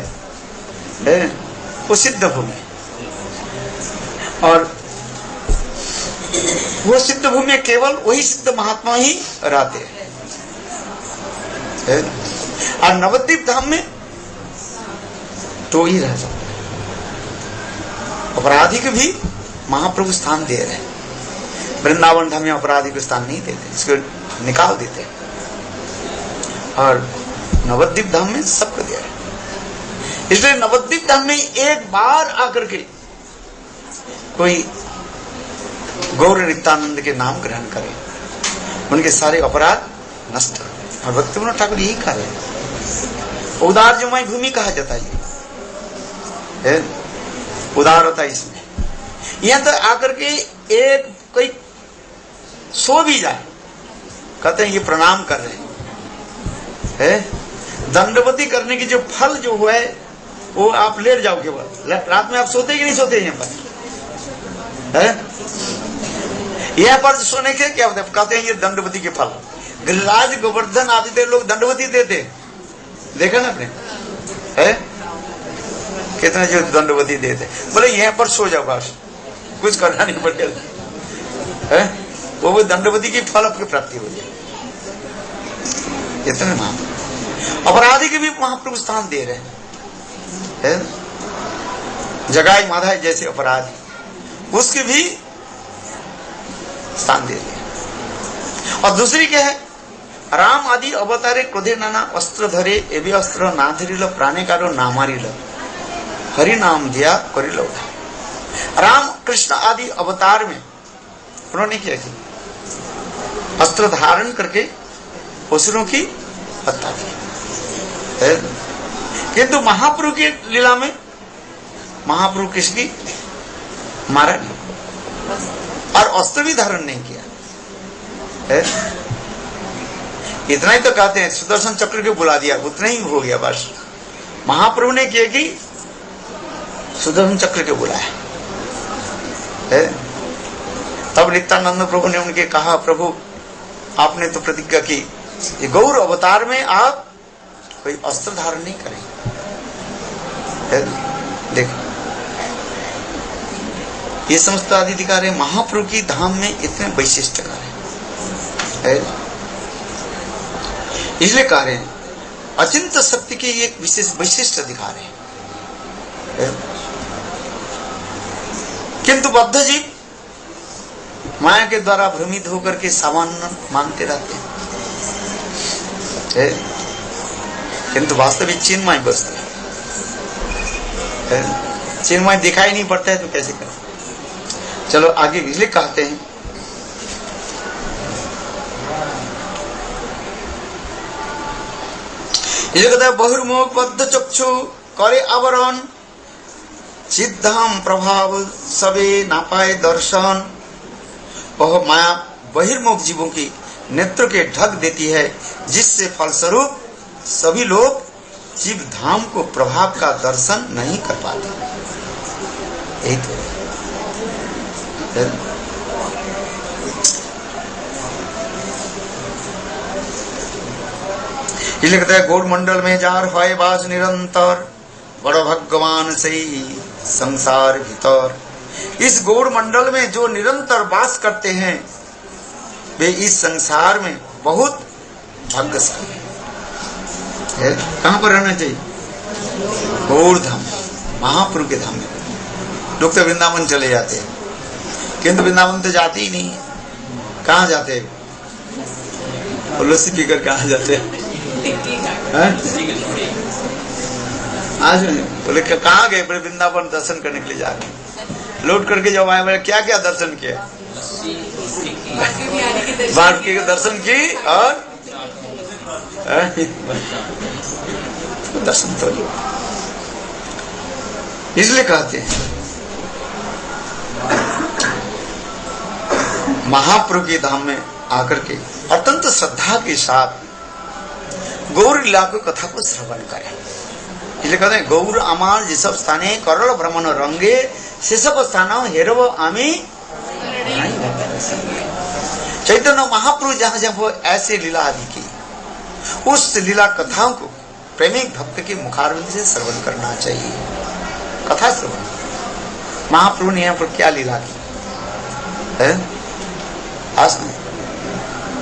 वो सिद्ध भूमि, और वो सिद्ध भूमि में केवल वही सिद्ध महात्मा ही रहते हैं। और नवद्वीप धाम में तो ही रह सकते हैं। अपराधी को भी महाप्रभु स्थान दे रहे हैं। वृंदावन धाम में अपराधी को स्थान नहीं देते, इसको निकाल देते हैं। और नवद्वीप धाम में सबको दे रहे हैं। इसलिए नवद्वीप धाम में एक बार आकर के कोई गौर नित्यानंद के नाम ग्रहण करे, उनके सारे अपराध नष्ट हो। और भक्तिविनोद ठाकुर यही कह रहे हैं, उदार जमाई भूमि कहा जाता है। उदारता इसमें यहां तक आकर के एक कोई सो भी जाए, कहते हैं ये प्रणाम कर रहे हैं। दंडवती करने की जो फल जो हुआ है वो आप लेट जाओ। केवल रात में आप सोते कि नहीं सोते यहाँ पर यहाँ पर सोने के क्या होता है, कहते हैं ये दंडवती के फल। गिरिराज गोवर्धन आदि लोग दंडवती देते, देखा ना आपने, है कितने जो दंडवती देते। बोले यहाँ पर सो जाओ, बस कुछ करना नहीं पड़ेगा, वो दंडवती की फल आपकी प्राप्ति हो जाए। इतने महाप्रभु अपराधी के भी महाप्रभु स्थान दे रहे हैं। जगाई माधाई जैसे अपराधी, उसके भी स्थान दे दिया। और दूसरी क्या है, राम आदि अवतारे क्रोधे नाना अस्त्र धरे एवं अस्त्र ना धरिल प्राणे कारो ना मारिल हरि नाम दिया करिल। राम कृष्ण आदि अवतार में उन्होंने क्या किया, अस्त्र धारण करके असुरों की हत्या की। किंतु महाप्रभु की लीला में महाप्रभु कृष्ण की मारा नहीं और अस्त्र भी धारण नहीं किया। इतना ही तो कहते हैं, सुदर्शन चक्र को बुला दिया, उतना ही हो गया बस। महाप्रभु ने किया कि सुदर्शन चक्र को बुलाया। तब नित्यानंद प्रभु ने उनके कहा, प्रभु आपने तो प्रतिज्ञा की ये गौर अवतार में आप कोई अस्त्र धारण नहीं करेंगे। देखो ये समस्त अधिकार है, महाप्रभु की धाम में इतने वैशिष्ट कार्य है। इसलिए कह रहे हैं अचिंत शक्ति के एक विशेष वैशिष्ट अधिकार है। किंतु बद्ध जीव माया के द्वारा भ्रमित होकर के सामान्य मानते रहते हैं, किंतु वास्तविक चिन्मय वस्तु है। चिन्मय दिखाई नहीं पड़ता है तो कैसे करें। चलो आगे इसलिए कहते हैं, ये कहता है बहिर्मुख बद्ध चक्षु करे आवरण चिद्धाम प्रभाव सबे ना पाए दर्शन। वह माया बहिर्मुख जीवों की नेत्र के ढक देती है, जिससे फलस्वरूप सभी लोग जीव धाम को प्रभाव का दर्शन नहीं कर पाते। यही तो इसलिए कहता है गौड़ मंडल में जार है बाज निरंतर बड़ भगवान से संसार भीतर। इस गौड़ मंडल में जो निरंतर वास करते हैं वे इस संसार में बहुत भाग्यशाली है। कहां पर रहना चाहिए, गौड़ धाम, महाप्रभु के धाम में। लोग तो वृंदावन चले जाते हैं, किंतु वृंदावन तो जाते ही नहीं है। कहाँ जाते हैं, लस्सी पीकर कहाँ जाते हैं? आज बोले कहाँ गए, बोले वृंदावन दर्शन करने के लिए जा रहे हैं। लौट करके जब आए, बोले क्या क्या दर्शन किया? बांके के दर्शन की और दर्शन तो इसलिए कहते हैं महाप्रभु के धाम में आकर के अत्यंत श्रद्धा के साथ गौर लीला को कथा को श्रवण करें। इसलिए कहते हैं गौर आमार जिसब स्थाने करल भ्रमण रंगे सेसब स्थान हेरव आमी। चैतन्य महाप्रभु जहां जब वो ऐसे लीला आदि की, उस लीला कथाओं को प्रेमिक भक्त के मुखारविंद से श्रवण करना चाहिए। कथा श्रवण, महाप्रभु ने यहाँ पर क्या लीला की है? आज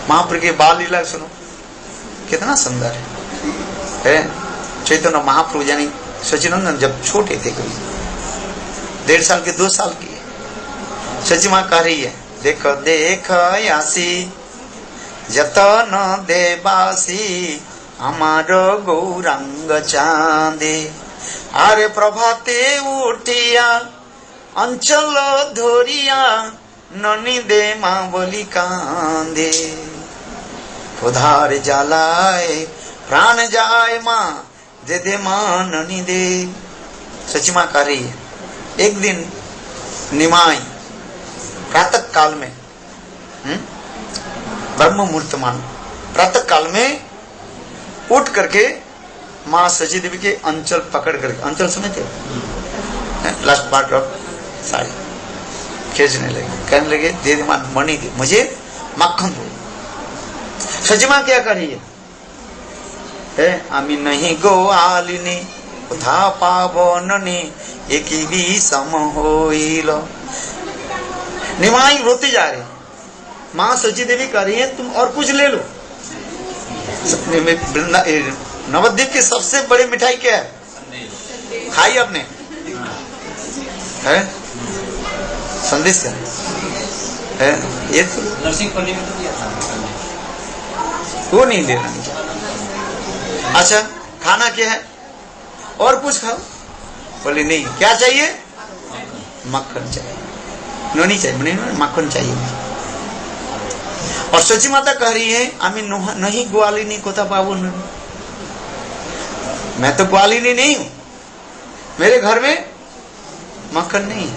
महाप्रभु के बाल लीला सुनो, कितना सुंदर है। चैतन्य महाप्रभु यानी सचिनंदन जब छोटे थे, कभी 1.5 साल के 2 साल की, सची माँ कह रही है, देखो देख आसी जतन देवासी हमारो गौरांग चांदे। आरे प्रभाते उठिया अंचल धोरिया ननी दे माँ बोली कांदे। उधार जालाए प्राण जाए माँ दे दे माँ ननी दे। सची माँ कह रही है, एक दिन निमाई प्रातः काल में, ब्रह्म मुहूर्त मान प्रातः काल में उठ करके माँ सची देवी के अंचल पकड़ करके, अंचल समझते लास्ट पार्ट ऑफ साड़ी खींचने लगे, कहने लगे दे दे माँ मणि दे, मुझे मक्खन दो। सची माँ क्या कर रही है? आमी नहीं गोआलिनी उधा पावननी एक भी सम होइल। निमाई रोते जा रहे, माँ सची देवी कह रही है तुम और कुछ ले लो। नवद्वीप की सबसे बड़ी मिठाई क्या है? खाई आपने? है संदेश है ये तो नर्सिंग पढ़ने में तो दिया था वो नहीं लेना नहीं चाहिए। अच्छा खाना क्या है और कुछ खाओ, बोले नहीं क्या चाहिए, मक्खन चाहिए, नहीं चाहिए नहीं मक्खन चाहिए। और सची माता कह रही है आमी नहीं ग्वालिनी कोता पाबो नहीं, मैं तो ग्वालिनी नहीं हूं, मेरे घर में मक्खन नहीं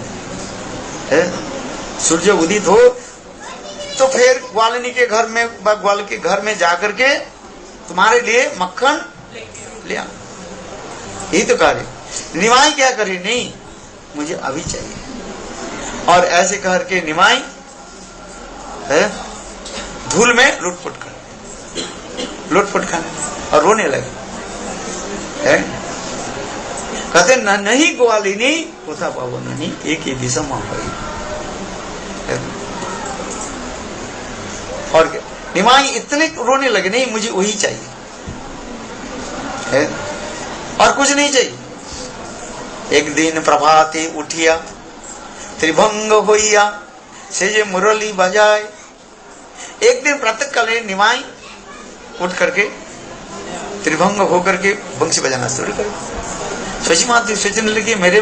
है। सूर्य उदित हो तो फिर ग्वालिनी के घर में ग्वाल के घर में जाकर के तुम्हारे लिए मक्खन ले आओ, यही तो कार्य। निमाई क्या करे, नहीं मुझे अभी चाहिए। और ऐसे कह के निमाई है धूल में लुटपुट खाने और रोने लगे है। कहते नहीं ग्वालिनी होता पाबो नहीं एक ही विषम और क्या, निमाई इतने रोने लगे नहीं मुझे वही चाहिए है और कुछ नहीं चाहिए। एक दिन प्रभाते उठिया त्रिभंग होइया से जे मुरली बजाए। एक दिन प्रातः काले निमाई उठ करके त्रिभंग होकर के बंशी बजाना शुरू कर। शशि माता सोचने लगी मेरे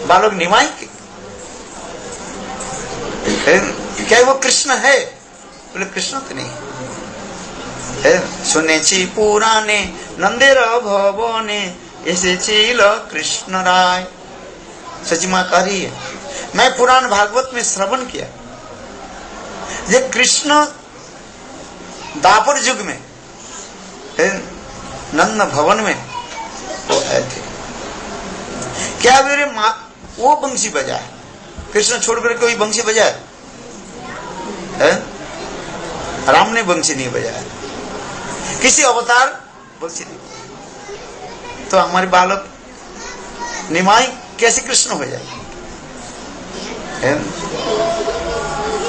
बालक निमाई क्या वो कृष्ण है, बोले कृष्ण तो नहीं है। सुने छी पुराने नंदेर भवने ऐसे चील कृष्ण राय। सची मां कह रही है मैं पुराण भागवत में श्रवण किया ये कृष्ण दापर युग में नंद भवन में वो आए थे। क्या मेरे माँ वो बंशी बजाए, कृष्ण छोड़ कर कोई बंशी बजाए है? राम ने बंशी नहीं बजाया, किसी अवतार बंशी नहीं। तो हमारे बालक निमाई कैसे कृष्ण हो जाए,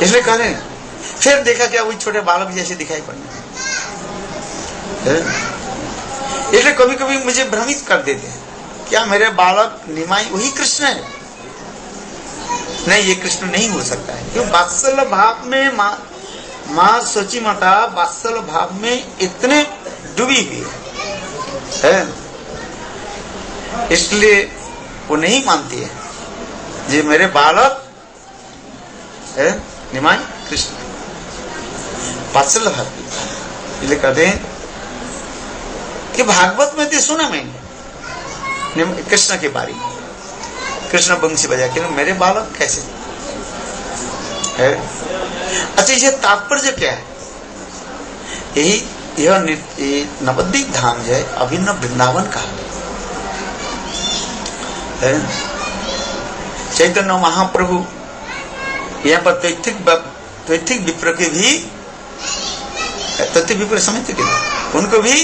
इसलिए कह रहे हैं। फिर देखा क्या वही छोटे बालक जैसे दिखाई पड़ने, इसलिए कभी कभी मुझे भ्रमित कर देते हैं क्या मेरे बालक निमाई वही कृष्ण है। नहीं ये कृष्ण नहीं हो सकता है, क्यों वात्सल्य भाव में माँ सची माता वात्सल्य भाव में इतने डूबी हुई है, इसलिए वो नहीं मानती है ये मेरे बालक है निमाई कृष्ण वात्सल्य भाव। इसलिए कहते हैं कि भागवत में तो सुना मैंने कृष्ण के बारे में, कृष्ण बंशी बजा के मेरे बालक कैसे है। अच्छा ये तात्पर्य क्या है, यही यह नवद्वीप धाम जो है अभिन्न वृंदावन का है। चैतन्य महाप्रभु यहाँ पर तैथिक विप्र के भी तथ्य विप्र समिति के उनको भी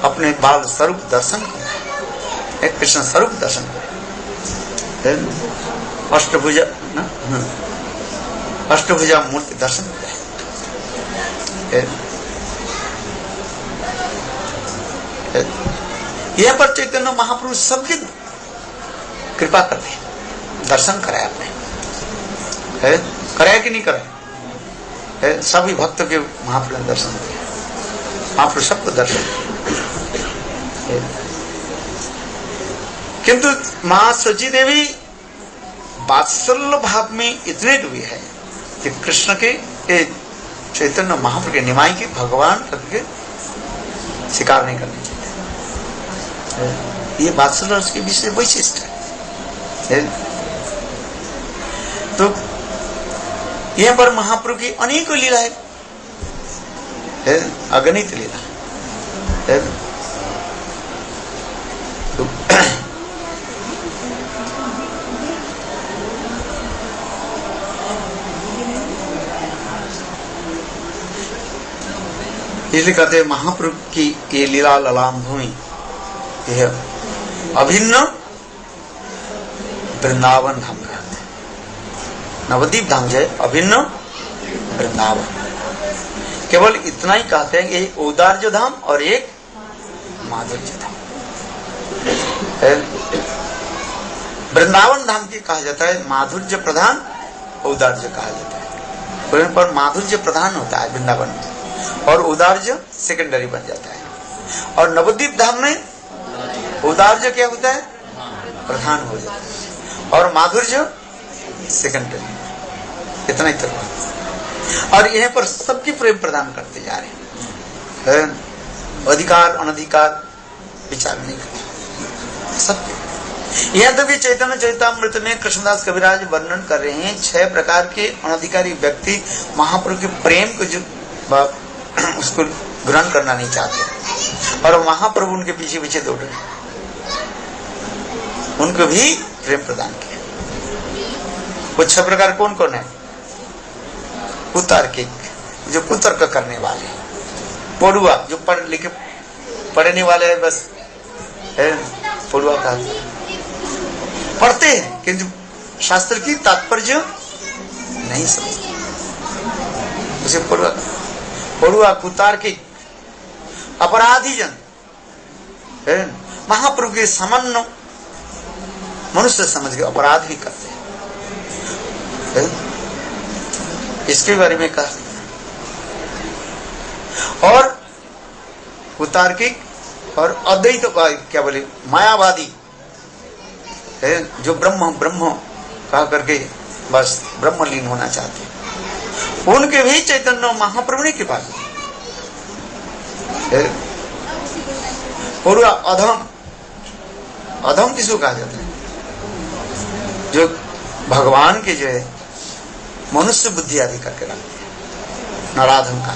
अपने बाल स्वरूप दर्शन करें, कृष्ण स्वरूप दर्शन करें, अष्टभुजा अष्टभुजा मूर्ति दर्शन करें। यह पर चैतन्य महाप्रभु सबकी कृपा करते हैं, दर्शन कराया आपने है, कराया कि नहीं कराया है। सभी भक्तों के महाप्रभु ने दर्शन किया, महाप्रभु सबको दर्शन है। किंतु मां सची देवी वात्सल्य भाव में इतने डूबी है कि कृष्ण के चैतन्य महाप्रभु के निमाई के भगवान करके स्वीकार नहीं करनी चाहिए। ये वात्सल्य रस के विषय वैशिष्ट है। तो यहाँ पर महाप्रभु की अनेकों लीला है, अगणित लीला है। तो इसलिए कहते हैं महाप्रभु की ये लीला ललाम भूमि यह अभिन्न वृंदावन धाम कहते हैं। नवद्वीप धाम जो है अभिन्न वृंदावन, केवल इतना ही कहते हैं कि एक औदार्य धाम और एक माधुर्य धाम है। वृंदावन धाम की कहा जाता है माधुर्य प्रधान, औदार्य कहा जाता है। पर माधुर्य प्रधान होता है वृंदावन में और औदार्य सेकेंडरी बन जाता है। और नवद्वीप धाम में औदार्य क्या होता है? प्रधान हो जाता है और माधुर्य सेकेंडरी। इतना ही तक। और यहाँ पर सबकी प्रेम प्रदान करते जा रहे हैं, अधिकार अनधिकार विचार नहीं करते सबके। यह तो भी चैतन्य चैतामृत में कृष्णदास कविराज वर्णन कर रहे हैं 6 प्रकार के अनधिकारी व्यक्ति महाप्रभु के प्रेम को जो उसको ग्रहण करना नहीं चाहते और महाप्रभु उनके पीछे पीछे दौड़ रहे, उनको भी प्रेम प्रदान किया। वो 6 प्रकार कौन कौन है? कुतार्किक, जो कुतर्क करने वाले, पढ़ुआ, जो पढ़ लिखे पढ़ने वाले है, बस है पढ़ुआ का पढ़ते हैं किंतु शास्त्र की तात्पर्य नहीं समझते, उसे पढ़ुआ, कुतार्किक, अपराधी जन, महाप्रभु के सामान्य मनुष्य समझ के अपराध भी करते हैं। इसके बारे में कहा। और कुतार्किक और अद्वैत क्या बोले मायावादी है, जो ब्रह्म कहा करके बस ब्रह्मलीन होना चाहते हैं, उनके भी चैतन्य महाप्रभु ने कृपा की। और अधम किसको कहा जाता है? जो भगवान के जो है मनुष्य बुद्धि आदि करके रखते हैं, नराधम का,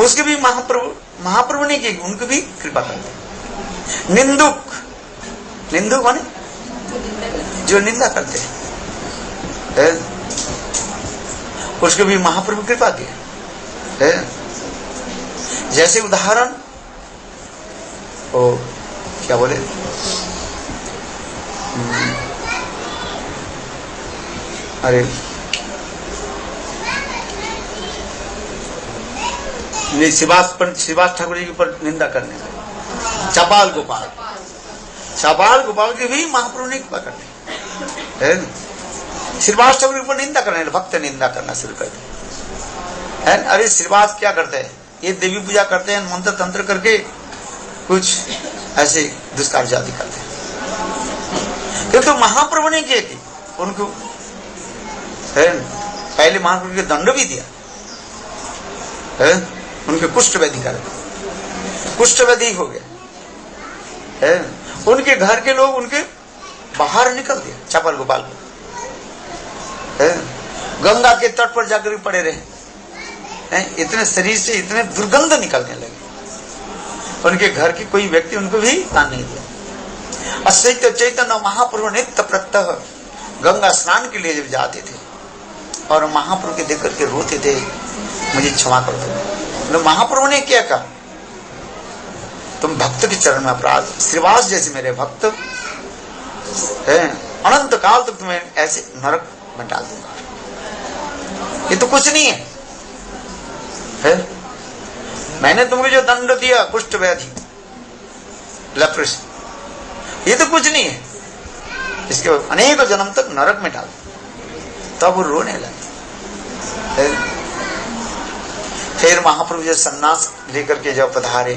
उसके भी महाप्रभु ने की, उनको भी कृपा करते हैं। निंदुक माने जो निंदा करते हैं, उसको भी महाप्रभु कृपा की है। जैसे उदाहरण ओ क्या बोले, अरे शिवास ठाकुर जी के ऊपर निंदा करने वाले चपाल गोपाल की भी महाप्रभु ने कृपा करते हैं। श्रीवास ठाकुर के ऊपर निंदा करने, भक्त निंदा करना शुरू कर दिया। अरे श्रीवास क्या करते हैं? ये देवी पूजा करते हैं, मंत्र तंत्र करके कुछ ऐसे दुष्कार्य आदि करते हैं। किंतु महाप्रभु ने क्या की? उनको पहले महाप्रभु के दंड भी दिया, उनके कुष्ठ व्याधि कर, कुष्ठ व्याधि हो गया, उनके घर के लोग उनके बाहर निकल दिए, चपल गोपाल को, गंगा के तट पर जाकर पड़े रहे, इतने शरीर से इतने दुर्गंध निकलने लगे, उनके घर की कोई व्यक्ति उनको भी दान नहीं दिया। अद्वैत चैतन्य महाप्रभु नित्य प्रत्यह गंगा स्नान के लिए जब जाते थे और महाप्रभु के देख करके रोते थे, मुझे क्षमा कर दो। तो महाप्रभु ने क्या कहा? तुम भक्त के चरण में अपराध, श्रीवास जैसे मेरे भक्त है, अनंत काल तक तुम्हें ऐसे नरक में डाल दूंगा। ये तो कुछ नहीं है? मैंने तुमको जो दंड दिया कुष्ठ व्याधि, लेप्रेसी, ये तो कुछ नहीं है, इसके अनेक जन्म तक नरक में डाल। तब वो रोने लगे। फिर महाप्रभु जो सन्यास लेकर के जब पधारे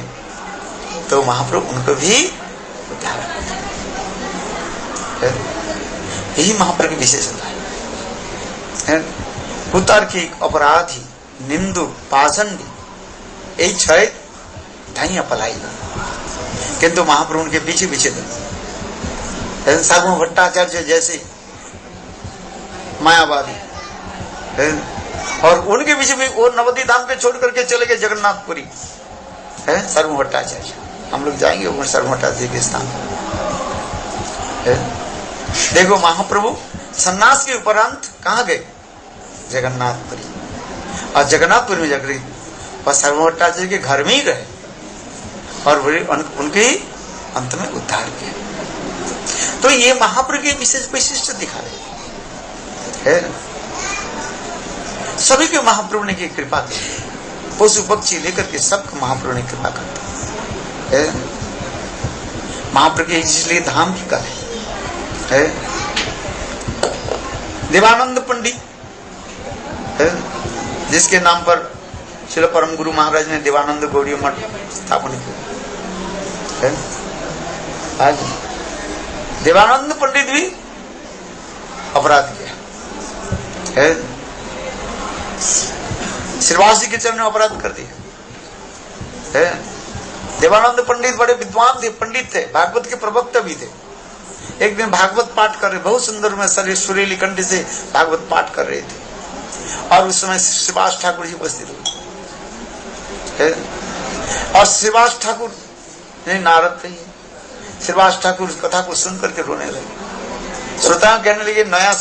तो महाप्रभु उनको भी उद्धार कर, यही महाप्रभु की विशेषता है। कुतार्किक, अपराधी, निंदु, पाषंडी, यही 6 ढाई अपलाई, किंतु महाप्रभु उनके पीछे पीछे थे। साधु भट्टाचार्य जैसे मायावादी, और उनके पीछे भी वो नवद्वीप धाम पे छोड़ करके चले गए जगन्नाथपुरी, है सर्व भट्टाचार्य। हम लोग जाएंगे वो सर्व भट्टाचार्य के स्थान। देखो महाप्रभु सन्यास के उपरांत कहाँ गए? जगन्नाथपुरी। और जगन्नाथपुरी में जाकर बस सर्व भट्टाचार्य के घर में ही रहे और उनके अंत में उद्धार किया। तो ये महाप्रभु की विशेष वैशिष्ट दिखा रहे है। सभी के महाप्रभु ने की कृपा की, पशु पक्षी लेकर के सबको महाप्रभु ने कृपा करता है। महाप्रभु के इसलिए धाम की कहा है। देवानंद पंडित है, जिसके नाम पर श्रील परम गुरु महाराज ने देवानंद गौड़ी मठ स्थापन किया है। आज देवानंद पंडित भी अपराध किया है, श्रीवास जी के चरण में अपराध कर दिया है। देवानंद पंडित बड़े विद्वान थे, पंडित थे, भागवत के प्रवक्ता भी थे। एक दिन भागवत पाठ कर रहे, बहुत सुंदर में सुरीली कंठ से भागवत पाठ कर रहे थे, और उस समय श्रीवास ठाकुर जी उपस्थित हुए और श्रीवास ठाकुर नारद थे। श्रीवास ठाकुर उस कथा को सुन करके रोने लगे। श्रोता कहने लगे नया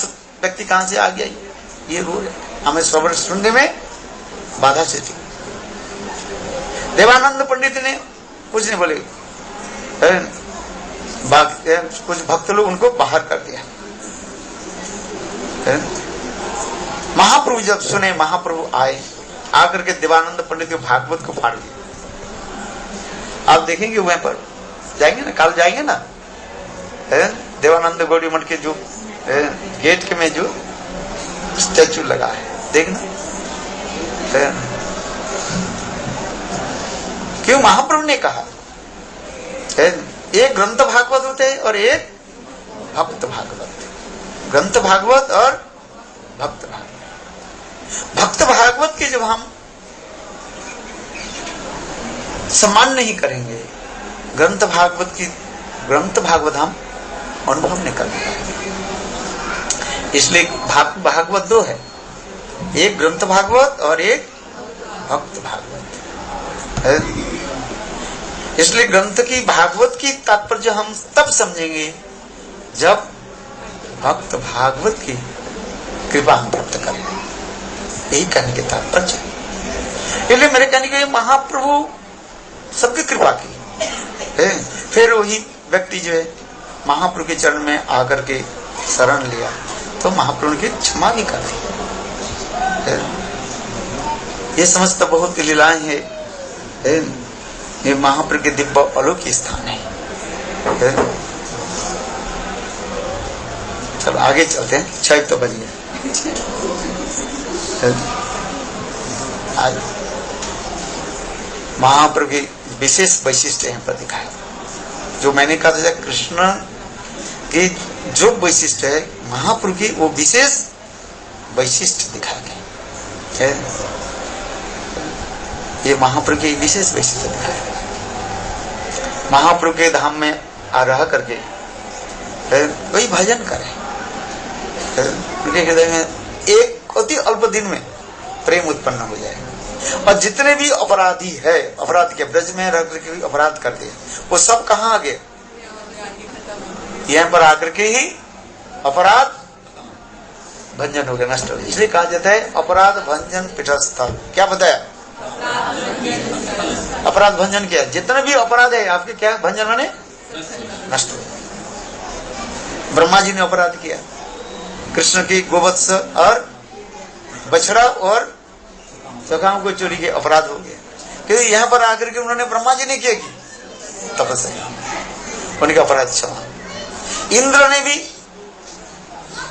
व्यक्ति कहां से आ गया, ये रो रहे, हमें श्रवण सुनने में बाधा से थी। देवानंद पंडित ने कुछ नहीं बोले, कुछ भक्त लोग उनको बाहर कर दिया। महाप्रभु जब सुने, महाप्रभु आए, आकर के देवानंद पंडित के भागवत को फाड़ दिया। आप देखेंगे वहां पर जाएंगे ना, कल जाएंगे ना, देवानंद गौड़ी मठ के जो गेट के में जो स्टैचू लगा है, देखना। क्यों? महाप्रभु ने कहा एक ग्रंथ भागवत होते हैं और एक भक्त भागवत। ग्रंथ भागवत और भक्त भागवत। भक्त भागवत के जब हम सम्मान नहीं करेंगे, ग्रंथ भागवत हम अनुभव नहीं कर पाएंगे। इसलिए भागवत दो है, एक ग्रंथ भागवत और एक भक्त भागवत। इसलिए ग्रंथ की भागवत की तात्पर्य हम तब समझेंगे जब भक्त भागवत की कृपा हम प्राप्त करेंगे। यही कहने के तात्पर्य। इसलिए मेरे कहने के महाप्रभु सबकी कृपा की है। फिर वही व्यक्ति जो है महाप्रभु के चरण में आकर के शरण लिया तो महाप्रभु की क्षमा भी कर दी। ये समस्त बहुत लीलाएं हैं। ये महाप्रभु के दिव्य अलौकिक स्थान है। चलो आगे चलते हैं, 6 तो बज गए। आज महाप्रभु की विशेष वैशिष्ट यहाँ पर दिखाए। जो मैंने कहा था कृष्ण की जो वैशिष्ट है महाप्रभु की, वो विशेष वैशिष्ट दिखाए गए। ये महाप्रभु की विशेष वैशिष्ट दिखाए। महाप्रभु के धाम में आ रह करके वही भजन करे, उनके हृदय में एक अति अल्प दिन में प्रेम उत्पन्न हो जाए। और जितने भी अपराधी है, अपराध के ब्रज में रह करके अपराध कर दिए, वो सब कहाँ आ गए? यहाँ पर आकर के ही अपराध भंजन हो गया, नष्ट हो गया। इसलिए कहा जाता है अपराध भंजन पीठस्थल। क्या बताया? अपराध भंजन किया। जितने भी अपराध है आपके क्या भंजन माने नष्ट हो। ब्रह्मा जी ने अपराध किया, कृष्ण की गोवत्स और बछड़ा और सखाओं को चोरी के अपराध हो गया। क्योंकि यहाँ पर आकर के उन्होंने ब्रह्मा जी ने किया कि तपस्या, उनका अपराध क्षमा। इंद्र ने भी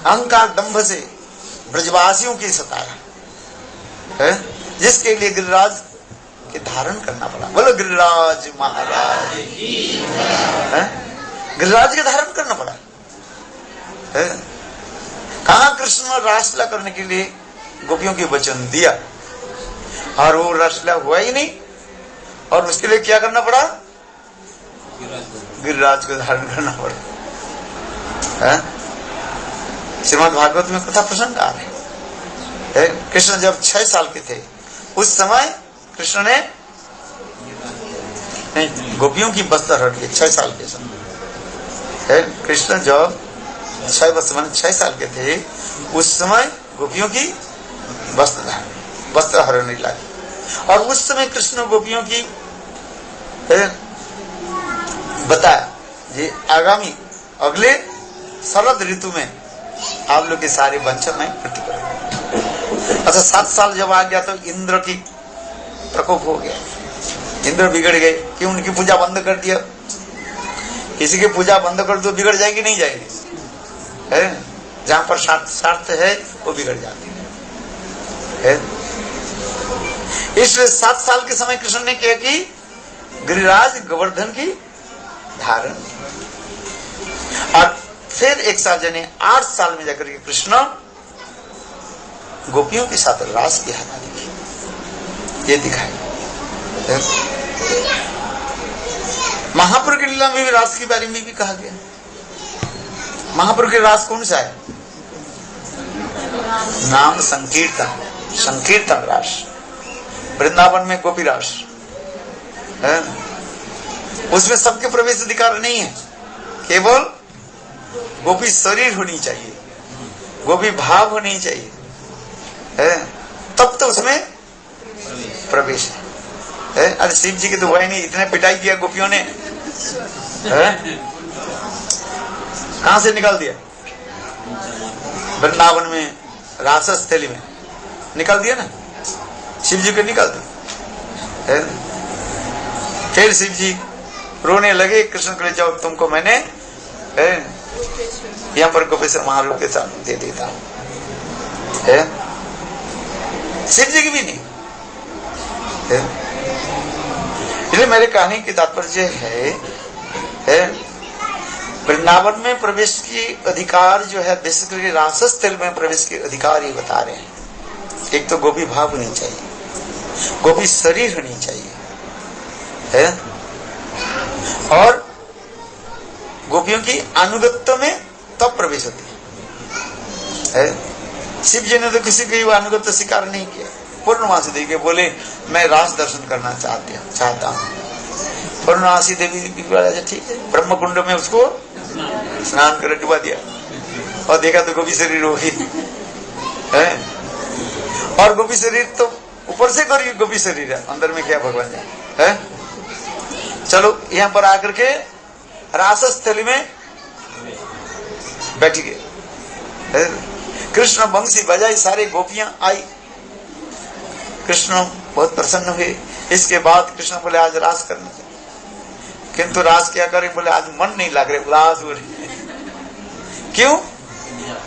अहंकार दंभ से ब्रजवासियों की सताया है, जिसके लिए गिरिराज के धारण करना पड़ा। बोलो गिरिराज महाराज, गिरिराज के धारण करना पड़ा है। कहाँ कृष्ण रासलीला करने के लिए गोपियों के वचन दिया और वो रासलीला हुआ ही नहीं, और उसके लिए क्या करना पड़ा? गिरिराज को धारण करना पड़ा। श्रीमद् भागवत में कथा प्रसंग आ रहे हैं। कृष्ण जब 6 साल के थे उस समय कृष्ण ने गोपियों की वस्त्र हरण की। 6 साल के समय कृष्ण जब 6 साल के थे उस समय गोपियों की वस्त्र हरण लाई। और उस समय कृष्ण गोपियों की बताया ये आगामी अगले शरद ऋतु में आप लोग के सारे वंचन में वृद्धि करेंगे। अच्छा 7 साल जब आ गया तो इंद्र की प्रकोप हो गया, इंद्र बिगड़ गए कि उनकी पूजा बंद कर दिया। किसी की पूजा बंद कर दो, बिगड़ जाएगी नहीं जाएगी? है, जहां पर स्वार्थ है वो बिगड़ जाती है। इसलिए 7 साल के समय कृष्ण ने क्या की? गिरिराज गोवर्धन की धारण। और फिर एक साल यानी 8 साल में जाकर के कृष्ण गोपियों के साथ रास की हालत की, ये दिखाई। महाप्रभु की लीला में भी रास के बारे में भी कहा गया। महाप्रभु के रास कौन सा है? नाम संकीर्तन, संकीर्तन रास। वृंदावन में गोपी रास है, उसमें सबके प्रवेश अधिकार नहीं है, केवल गोपी शरीर होनी चाहिए, गोपी भाव होनी चाहिए, है, तब तो उसमें प्रवेश है। अरे शिव जी की तो वही नहीं, इतने पिटाई किया गोपियों ने, कहां से निकाल दिया? वृंदावन में रासस्थली में निकाल दिया ना, शिव जी को निकाल दिया। फिर शिव जी रोने लगे, कृष्ण को ले जाओ, तुमको मैंने यहाँ पर गोपेश्वर महारूप के साथ दे देता हूं। शिव जी की भी नहीं। इसलिए मेरे कहने की तात्पर्य है वृंदावन में प्रवेश की अधिकार जो है, बेसिकली रासस्थल में प्रवेश के अधिकार ये बता रहे हैं। एक तो गोपी भाव होनी चाहिए, गोपी शरीर होनी चाहिए, है, और गोपियों की अनुगत्य में तब प्रवेश होती है। शिव जी ने तो किसी की अनुगत्य स्वीकार नहीं किया। पूर्णमासी देवी के बोले मैं रास दर्शन करना चाहता हूँ। पूर्णमासी देवी ठीक है, ब्रह्म कुंड में उसको स्नान कर डुबा दिया और देखा तो गोपी शरीर हो गई है। और गोपी शरीर तो ऊपर से करिए, गोपी शरीर है, अंदर में क्या भगवान है। चलो यहाँ पर आकर के रासस्थली में बैठ गए। कृष्ण बंसी बजाई, सारे गोपियां आई, कृष्ण बहुत प्रसन्न हुए। इसके बाद कृष्ण बोले आज रास करना चाहिए, किंतु रास क्या करें? बोले आज मन नहीं लग रहे, उदास हो रहे। क्यों?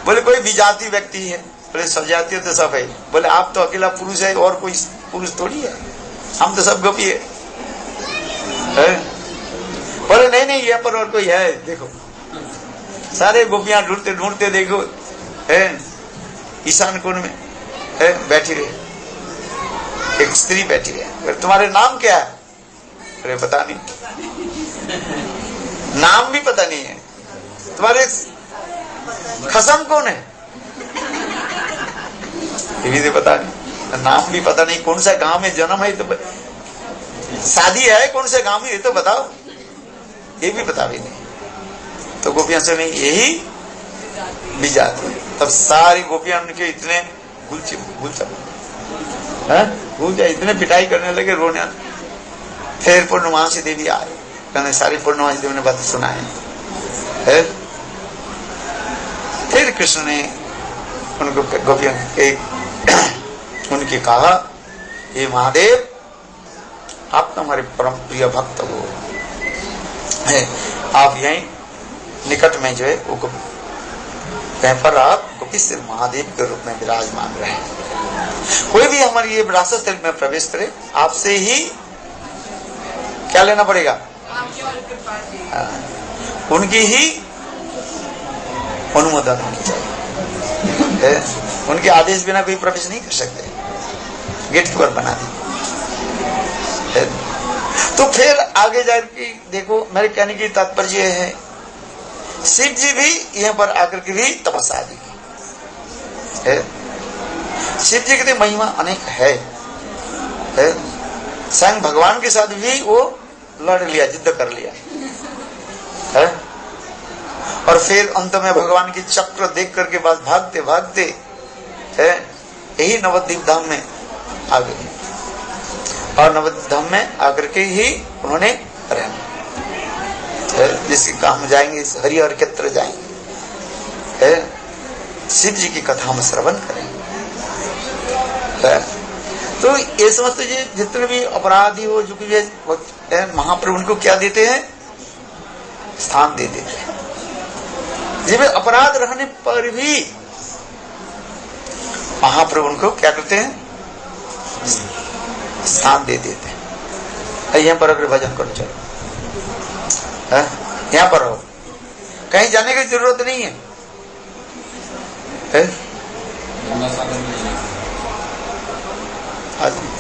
बोले कोई विजाति व्यक्ति है। बोले सब जाति तो सब है। बोले आप तो अकेला पुरुष है, और कोई पुरुष थोड़ी है, हम तो सब गोपी है। बोले नहीं यहाँ पर और कोई है, देखो सारे गोपियां ढूंढते ढूंढते देखो है, ईशान कोण में है बैठी रही, एक स्त्री बैठी है। तुम्हारे नाम क्या है? अरे पता नहीं, नाम भी पता नहीं है। तुम्हारे खसम कौन है? ये भी तो पता नहीं, नाम भी पता नहीं, कौन सा गांव में जन्म है, तो शादी है कौन से गांव में ये तो बताओ, ये भी पता भी नहीं। तो गोपियां से नहीं, यही विजाति। तब सारी गोपियां उनके इतने गुलचा इतने पिटाई करने लगे, रोने। फिर पूर्णमासी देवी आए, कहने सारी पूर्णमासी देवी ने बात सुनाए। फिर कृष्ण ने उनको गोपियां उनके कहा, हे महादेव आप तो हमारे परम प्रिय भक्त हो, आप यहीं निकट में जो है वो कहीं पर आप गोपीश्वर महादेव के रूप में विराजमान रहे। कोई भी हमारी ये रासस्थल में प्रवेश करे, आपसे ही क्या लेना पड़ेगा? उनकी ही अनुमोदन होनी चाहिए। उनके आदेश बिना कोई प्रवेश नहीं कर सकते, गेट कीपर बना दी। तो फिर आगे जाकर देखो, मेरे कहने की तात्पर्य है, शिव जी भी यहाँ पर आकर के भी तपस्या दी है। शिव जी की महिमा अनेक है। स्वयं भगवान के साथ भी वो लड़ लिया, जिद्द कर लिया है। और फिर अंत में भगवान की चक्र देख करके बाद भागते भागते है यही नवद्वीप धाम में आ गए, और नवद्वीप धाम में आकर के ही उन्होंने रहना, जिसके काम जाएंगे हरिहर क्षेत्र जाएंगे, शिव जी की कथा हम श्रवण करेंगे। तो ये समझते जितने भी अपराधी हो, जो कि महाप्रभु उनको क्या देते हैं? स्थान दे देते हैं। जिसमें अपराध रहने पर भी महाप्रभु उनको क्या करते हैं, स्थान दे देते हैं। यहाँ पर अगर भजन करो, चलो यहाँ पर हो, कहीं जाने की जरूरत नहीं है।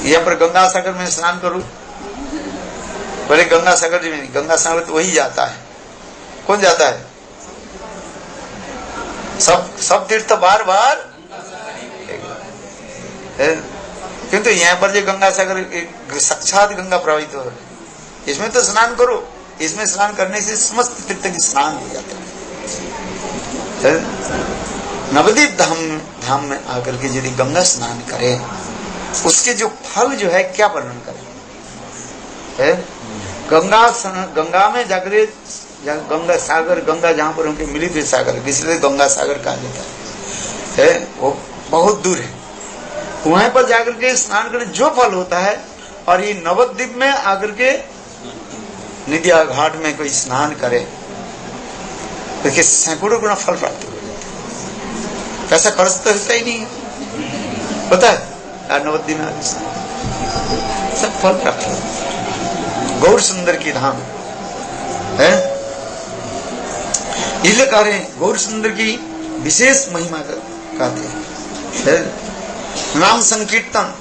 यहाँ पर गंगा सागर में स्नान करूं, बोले गंगा सागर जी में नहीं, गंगा सागर तो वही जाता है। कौन जाता है? सब तीर्थ बार बार, किंतु यहाँ पर जो गंगा सागर साक्षात गंगा प्रवाहित हो रही, इसमें तो स्नान करो। इसमें स्नान करने से समस्त तीर्थ की स्नान हो जाता है। नवदीप धाम में आकर के यदि गंगा स्नान करे, उसके जो फल जो है क्या वर्णन करें। गंगा में जाकर गंगा सागर, गंगा जहाँ पर उनके मिलित हुए सागर, इसलिए गंगा सागर कहा जाता है, वो बहुत दूर है। वहां पर जाकर के स्नान करने जो फल होता है, और ये नवद्वीप में आकर के निदिया घाट में कोई स्नान करे तो सैकड़ों गुना फल प्राप्त हो जाता है। पैसा खर्च तो होता ही नहीं है, पता है। नवद्वीप में सब फल प्राप्त हो। गौर सुंदर की धाम है, इसलिए कह रहे हैं गौर सुंदर की विशेष महिमा कहते हैं। नाम संकीर्तन,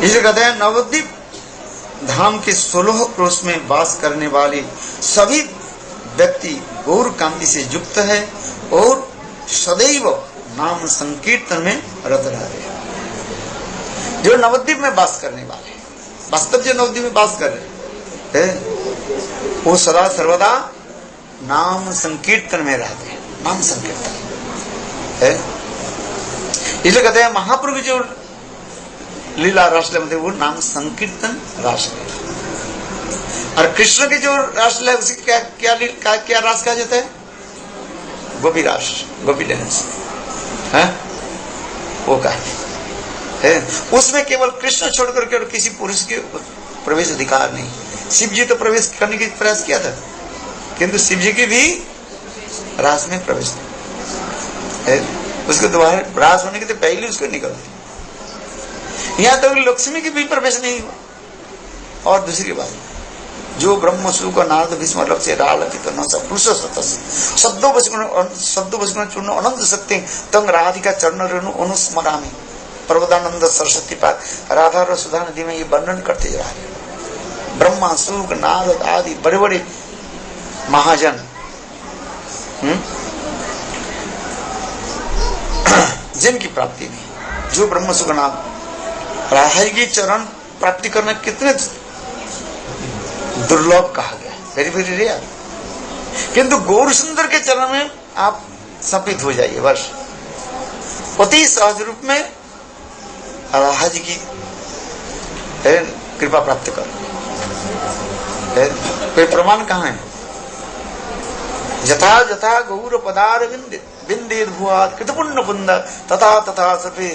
इसलिए कहते हैं नवद्वीप धाम के 16 क्रोश में वास करने वाले सभी व्यक्ति गौर कांति से युक्त है और सदैव नाम संकीर्तन में रत रहे हैं। जो नवद्वीप में वास करने वाले, वास्तव जो नवद्वीप में वास कर रहे हैं, वो सदा सर्वदा नाम संकीर्तन में रहते हैं। नाम संकीर्तन है, इसलिए कहते हैं महाप्रभु जो लीला रासलीला में वो नाम संकीर्तन रासलीला। और कृष्ण की जो रासलीला है उसी क्या रास कहा जाता है? गोपी रास, गोपी डांस है, वो का है। उसमें केवल कृष्ण छोड़ करके और किसी पुरुष के प्रवेश अधिकार नहीं। शिव जी तो प्रवेश करने की प्रयास किया था, किंतु शिव जी की भी रास में प्रवेश नहीं है। उसके दोबारा रास होने के तो पहले उसको निकलते। यहाँ तक लक्ष्मी की भी प्रवेश नहीं हुआ। और दूसरी बात, जो ब्रह्म सुख नारद भीष्म लक्ष्य रालपित न पुरुष शब्दों वचन चूर्ण अनंत सत्य तंग राधिका चरण रेणु अनुस्मरामी प्रबोधानंद सरस्वती पाद राधा और सुधा नदी में ये वर्णन करते जा रहे। ब्रह्मा सुख नारद आदि बड़े बड़े महाजन जिनकी प्राप्ति नहीं, जो ब्रह्म सुख नाम राधा की चरण प्राप्ति करना कितने दुर्लभ कहा गया, वेरी वेरी रेयर। किंतु गौर सुंदर के चरण में आप सपित हो जाइए, बस अति सहज रूप में राधा जी की कृपा प्राप्त कर। कोई प्रमाण कहाँ है? जथा जथा गौर पदार बिंदे भुआत कृतपुण्य पुंद तथा तथा सर्वे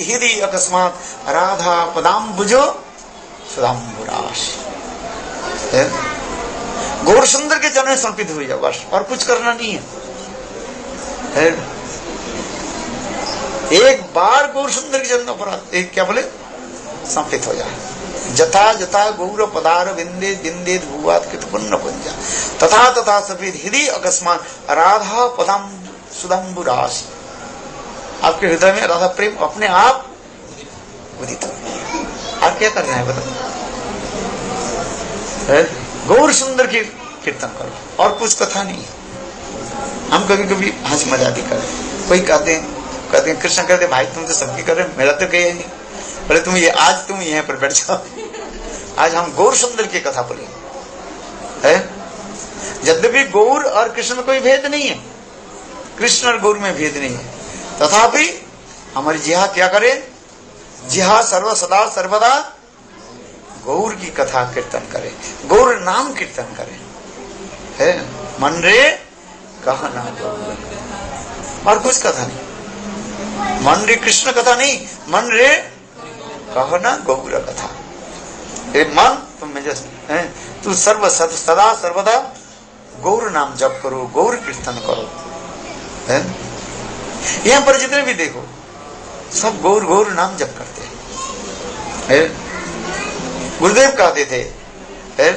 हृदि अकस्मात राधा पदाम्बुजो सुधाम्बुराश। गौर सुंदर के चरण में समर्पित हो जाओ, बस और कुछ करना नहीं है। एक बार गौर सुंदर के चरण पर एक क्या बोले समर्पित हो जाए। जथा जथा गौर पदार बिंदे बिंदे भुआत कृतपुण्य पुंज तथा तथा सर्वे हृदि अकस्मात राधा पदाम सुधाम्बुराश। आपके हृदय में राधा प्रेम अपने आप उदित हो। आप क्या कर रहे हैं बताओ? गौर सुंदर की कीर्तन करो और कुछ कथा नहीं है। हम कभी कभी हंसी मजाक करें, कोई कहते हैं कृष्ण कहते भाई तुम तो सबकी कर रहे, मेरा तो कहीं नहीं। बोले तुम ये आज तुम यहाँ पर बैठ जाओ, आज हम गौर सुंदर की कथा बोलेंगे। यद्यपि गौर और कृष्ण में कोई भेद नहीं है, कृष्ण और गौर में भेद नहीं है, तथापि हमारी जिहा क्या करे? जिहा सर्व सदा सर्वदा गौर की कथा कीर्तन करे, गौर नाम कीर्तन करे। है मन रे कहना और कुछ कथा नहीं। मन रे कृष्ण कथा नहीं, मन रे कहना गौर कथा। हे मन तुम में तू सदा सर्वदा गौर नाम जप करो, गौर कीर्तन करो, है। यहाँ पर जितने भी देखो सब गौर गौर नाम जप करते हैं। गुरुदेव कहते थे, है,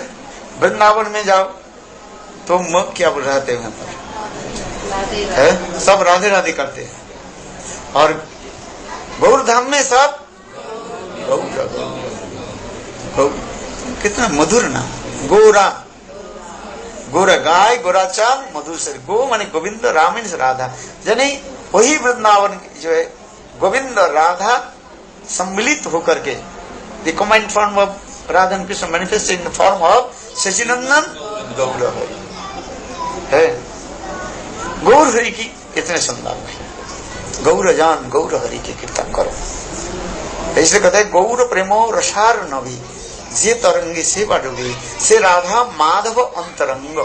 वृंदावन में जाओ तो क्या बोल रहे थे वहां पर, है, सब राधे राधे करते हैं, और गौर धाम में सब गौर, कितना मधुर नाम, गोरा गोरा गाय, गोरा चांद, मधुर से गो माने गोविंद, राम से राधा, यानी वही वृंदावन जो है गोविंद राधा सम्मिलित होकर के the combined form of Radha and Krishna manifested in the form of Sachinandan गौर हरि है। गौर हरि की कितने सुंदर है, गौर जान गौर हरि के कीर्तन करो। ऐसे कहते हैं गौर प्रेमो रसार नवी जे तरंगी से बाडुगी से राधा माधव अंतरंग।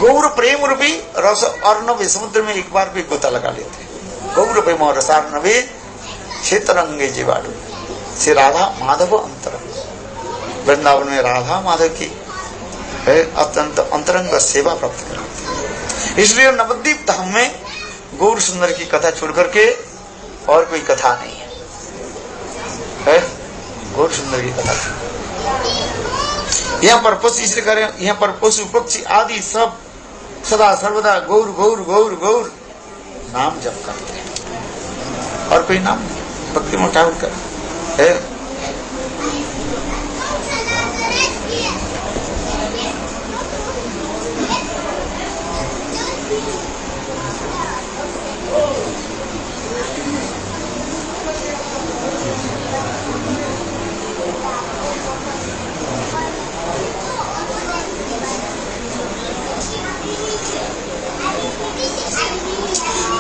गौर प्रेम रूपी रस अर्णव समुद्र में एक बार भी गोता लगा लेते। गौर प्रेम रसार नवी से तरंगे जे बाडू से राधा माधव अंतरंग। वृंदावन में राधा माधव की है अत्यंत अंतरंग सेवा प्राप्त कराते। इसलिए नवद्वीप धाम में गौर सुंदर की कथा छोड़ करके और कोई कथा नहीं है, गौर सुंदर की कथा। यहाँ पर पशु इसलिए करें, यहाँ पर पशु पक्षी आदि सब सदा सर्वदा गौर गौर गौर गौर नाम जप करते हैं, और कोई नाम नहीं। भक्ति में ठाकुर कर है।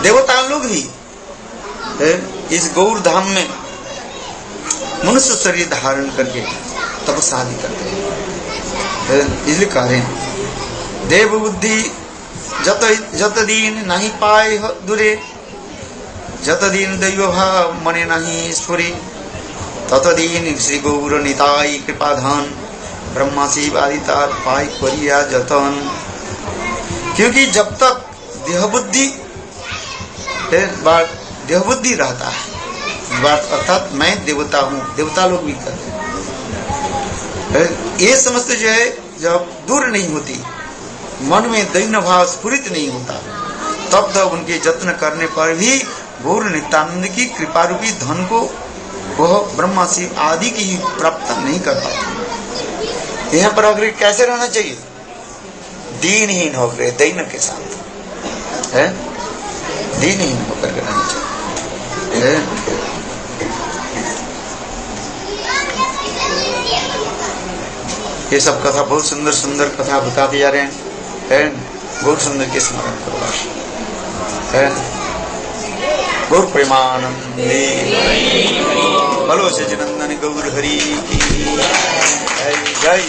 देवता लोग भी इस गौर धाम में मनुष्य शरीर धारण करके तपस्या करते हैं। इसलिए कह रहे हैं देव बुद्धि जत दीन नहीं पाए दूरे, जत दीन दैव भाव मने नहीं ईश्वरी, तत दीन श्री गौर निताई कृपाधान, ब्रह्मा शिव आदि तार पाई करिया जतन। क्योंकि जब तक देह बुद्धि रहता है, अर्थात मैं देवता हूँ, देवता लोग भी कहते हैं, ये समझते जो है जब दूर नहीं होती, मन में दैन्य भाव स्फुरित नहीं होता, तब तक उनके जत्न करने पर भी गौर नित्यानंद की कृपा रूपी धन को वह ब्रह्मा शिव आदि की ही प्राप्त नहीं कर पाते। यहाँ पर अगर कैसे रहना चाहिए, दीनहीन होकर दैन्य के साथ है, दीनहीन होकर रहना चाहिए। ये सब कथा बहुत सुंदर सुंदर कथा बताते जा रहे हैं। गौर सुंदर के स्मरण करो है। गौर प्रेमानंदे बोलो सच्चिदानंद गौर हरि की जय।